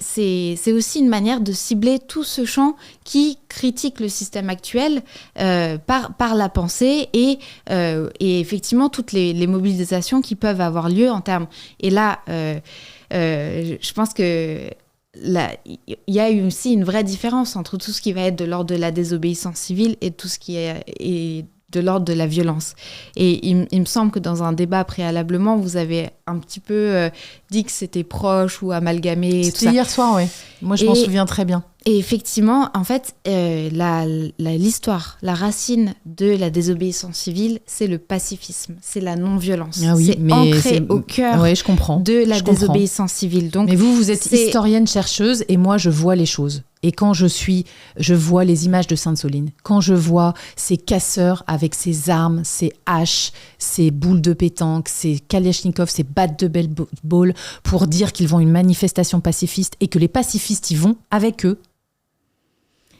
aussi une manière de cibler tout ce champ qui critique le système actuel par la pensée et effectivement toutes les mobilisations qui peuvent avoir lieu en termes... Et là, je pense que... il y a aussi une vraie différence entre tout ce qui va être de l'ordre de la désobéissance civile et tout ce qui est de l'ordre de la violence. Et il me semble que dans un débat préalablement, vous avez un petit peu dit que c'était proche ou amalgamé. C'était hier soir, oui. Moi, je m'en souviens très bien. Et effectivement, en fait, l'histoire, la racine de la désobéissance civile, c'est le pacifisme, c'est la non-violence. Ah oui, c'est ancré au cœur de la désobéissance civile. Donc, mais vous êtes historienne, chercheuse, et moi, je vois les choses. Et quand je vois les images de Sainte-Soline, quand je vois ces casseurs avec ces armes, ces haches, ces boules de pétanque, ces kalachnikovs, ces battes de baseball, pour dire qu'ils vont à une manifestation pacifiste et que les pacifistes y vont avec eux,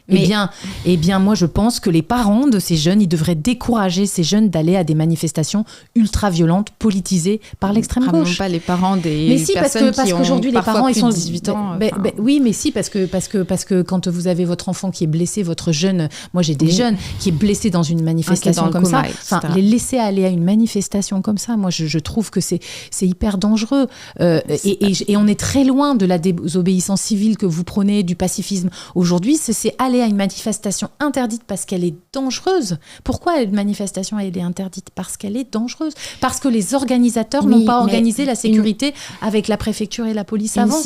Eh bien, moi, je pense que les parents de ces jeunes, ils devraient décourager ces jeunes d'aller à des manifestations ultra-violentes, politisées par l'extrême gauche. Pas les parents des mais si, personnes parce qu'aujourd'hui, les parents, ils sont 18 ans. Oui, mais si, parce que quand vous avez votre enfant qui est blessé, votre jeune, moi j'ai des jeunes qui est blessé dans une manifestation comme ça. Enfin, les laisser aller à une manifestation comme ça, moi, je trouve que c'est hyper dangereux. Et on est très loin de la désobéissance civile que vous prenez, du pacifisme. Aujourd'hui, c'est aller à une manifestation interdite parce qu'elle est dangereuse. Pourquoi une manifestation elle est interdite? Parce qu'elle est dangereuse. Parce que les organisateurs n'ont pas organisé la sécurité avec la préfecture et la police avant.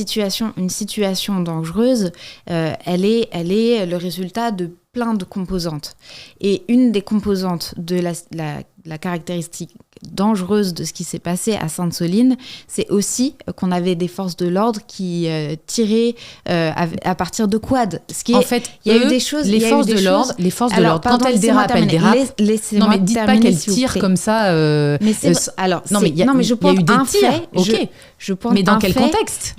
Une situation dangereuse, elle est le résultat de plein de composantes. Et une des composantes de la caractéristique dangereuse de ce qui s'est passé à Sainte-Soline, c'est aussi qu'on avait des forces de l'ordre qui tiraient à partir de quad. En fait, il y a eu des choses. Les forces de l'ordre, quand elles dérapent, elles dérapent. Laissez-moi non, mais dites pas qu'elles tirent comme ça. Mais je pointe il y a eu des tirs. Fait, ok. Je pointe mais dans quel fait, contexte?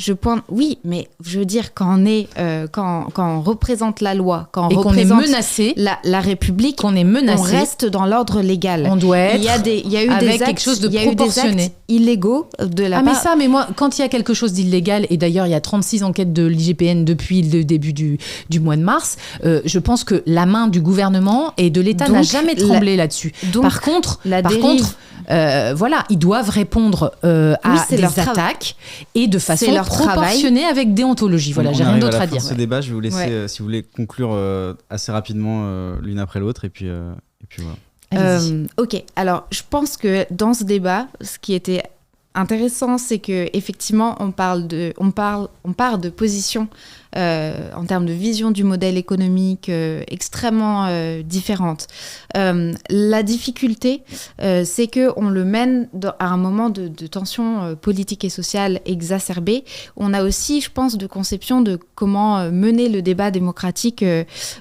Oui, mais je veux dire quand on représente la loi, quand on et représente qu'on est menacé, la République, qu'on est menacé, on reste dans l'ordre légal. On doit être. Il y a eu des actes, quelque chose de proportionné. Il y a eu des actes illégaux de la part. Mais moi, quand il y a quelque chose d'illégal, et d'ailleurs il y a 36 enquêtes de l'IGPN depuis le début du mois de mars, je pense que la main du gouvernement et de l'État n'a jamais tremblé là-dessus. Par contre, ils doivent répondre à des attaques et de façon proportionnée avec déontologie. Voilà, j'ai rien d'autre à dire. Ce débat, je vais vous laisser, si vous voulez, conclure assez rapidement l'une après l'autre, et puis voilà. Ok, alors je pense que dans ce débat, ce qui était intéressant, c'est que effectivement, on part de positions en termes de vision du modèle économique extrêmement différentes. La difficulté, c'est qu'on le mène à un moment de tension politique et sociale exacerbée. On a aussi, je pense, de conceptions de comment mener le débat démocratique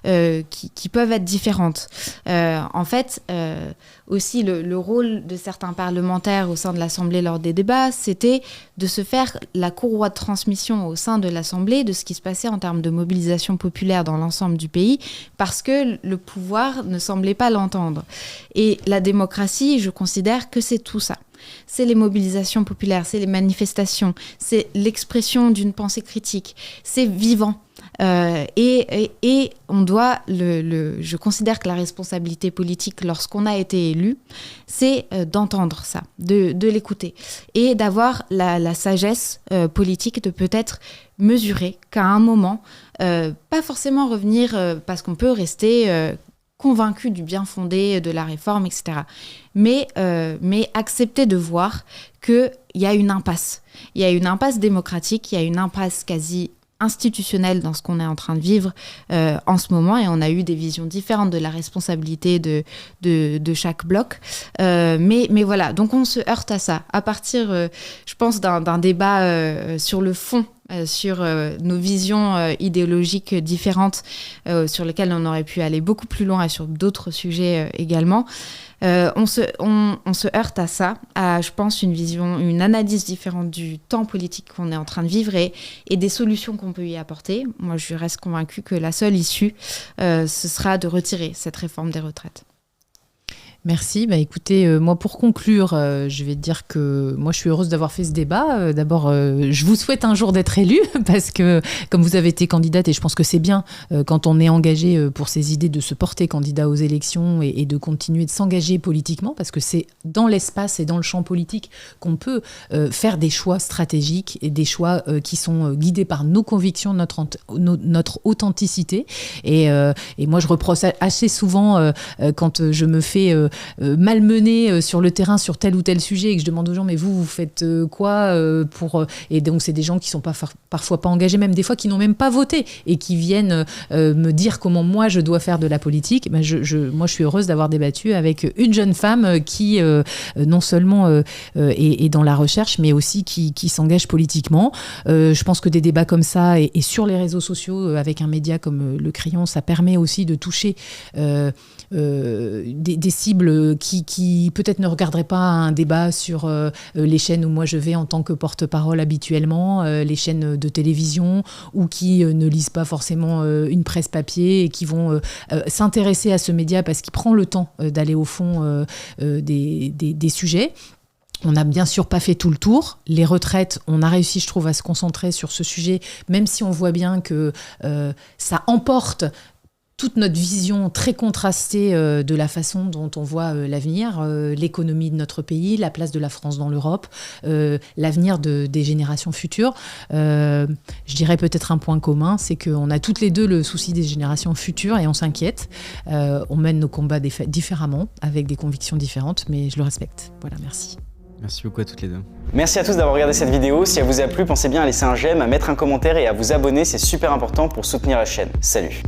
qui peuvent être différentes. En fait, aussi le rôle de certains parlementaires au sein de l'Assemblée lors des débats, c'était de se faire la courroie de transmission au sein de l'Assemblée de ce qui se passait en termes de mobilisation populaire dans l'ensemble du pays, parce que le pouvoir ne semblait pas l'entendre. Et la démocratie, je considère que c'est tout ça. C'est les mobilisations populaires, c'est les manifestations, c'est l'expression d'une pensée critique, c'est vivant. Et on doit, je considère que la responsabilité politique, lorsqu'on a été élu, c'est d'entendre ça, de l'écouter et d'avoir la sagesse politique de peut-être mesurer qu'à un moment, pas forcément revenir parce qu'on peut rester convaincu du bien fondé de la réforme, etc. Mais accepter de voir qu'il y a une impasse. Il y a une impasse démocratique, il y a une impasse quasi institutionnelle dans ce qu'on est en train de vivre en ce moment, et on a eu des visions différentes de la responsabilité de chaque bloc. Mais voilà, donc on se heurte à ça. À partir, je pense, d'un débat sur le fond, sur nos visions idéologiques différentes, sur lesquelles on aurait pu aller beaucoup plus loin, et sur d'autres sujets également. On se heurte à ça, à, je pense, une analyse différente du temps politique qu'on est en train de vivre et des solutions qu'on peut y apporter. Moi, je reste convaincue que la seule issue, ce sera de retirer cette réforme des retraites. Merci. Écoutez, moi pour conclure, je vais dire que moi je suis heureuse d'avoir fait ce débat. D'abord, je vous souhaite un jour d'être élue parce que comme vous avez été candidate, et je pense que c'est bien quand on est engagé pour ses idées de se porter candidat aux élections et de continuer de s'engager politiquement, parce que c'est dans l'espace et dans le champ politique qu'on peut faire des choix stratégiques et des choix qui sont guidés par nos convictions, notre authenticité. Et moi je reproche assez souvent quand je me fais malmené sur le terrain sur tel ou tel sujet et que je demande aux gens mais vous faites quoi pour... Et donc c'est des gens qui sont parfois pas engagés, même des fois qui n'ont même pas voté et qui viennent me dire comment moi je dois faire de la politique. Moi je suis heureuse d'avoir débattu avec une jeune femme qui non seulement est dans la recherche mais aussi qui s'engage politiquement. Je pense que des débats comme ça et sur les réseaux sociaux avec un média comme Le Crayon, ça permet aussi de toucher des cibles qui peut-être ne regarderaient pas un débat sur les chaînes où moi je vais en tant que porte-parole habituellement, les chaînes de télévision, ou qui ne lisent pas forcément une presse papier et qui vont s'intéresser à ce média parce qu'il prend le temps d'aller au fond des sujets. On n'a bien sûr pas fait tout le tour. Les retraites, on a réussi, je trouve, à se concentrer sur ce sujet, même si on voit bien que ça emporte toute notre vision très contrastée de la façon dont on voit l'avenir, l'économie de notre pays, la place de la France dans l'Europe, l'avenir des générations futures. Je dirais peut-être un point commun, c'est qu'on a toutes les deux le souci des générations futures et on s'inquiète. On mène nos combats différemment, avec des convictions différentes, mais je le respecte. Voilà, merci. Merci beaucoup à toutes les deux. Merci à tous d'avoir regardé cette vidéo. Si elle vous a plu, pensez bien à laisser un j'aime, à mettre un commentaire et à vous abonner, c'est super important pour soutenir la chaîne. Salut!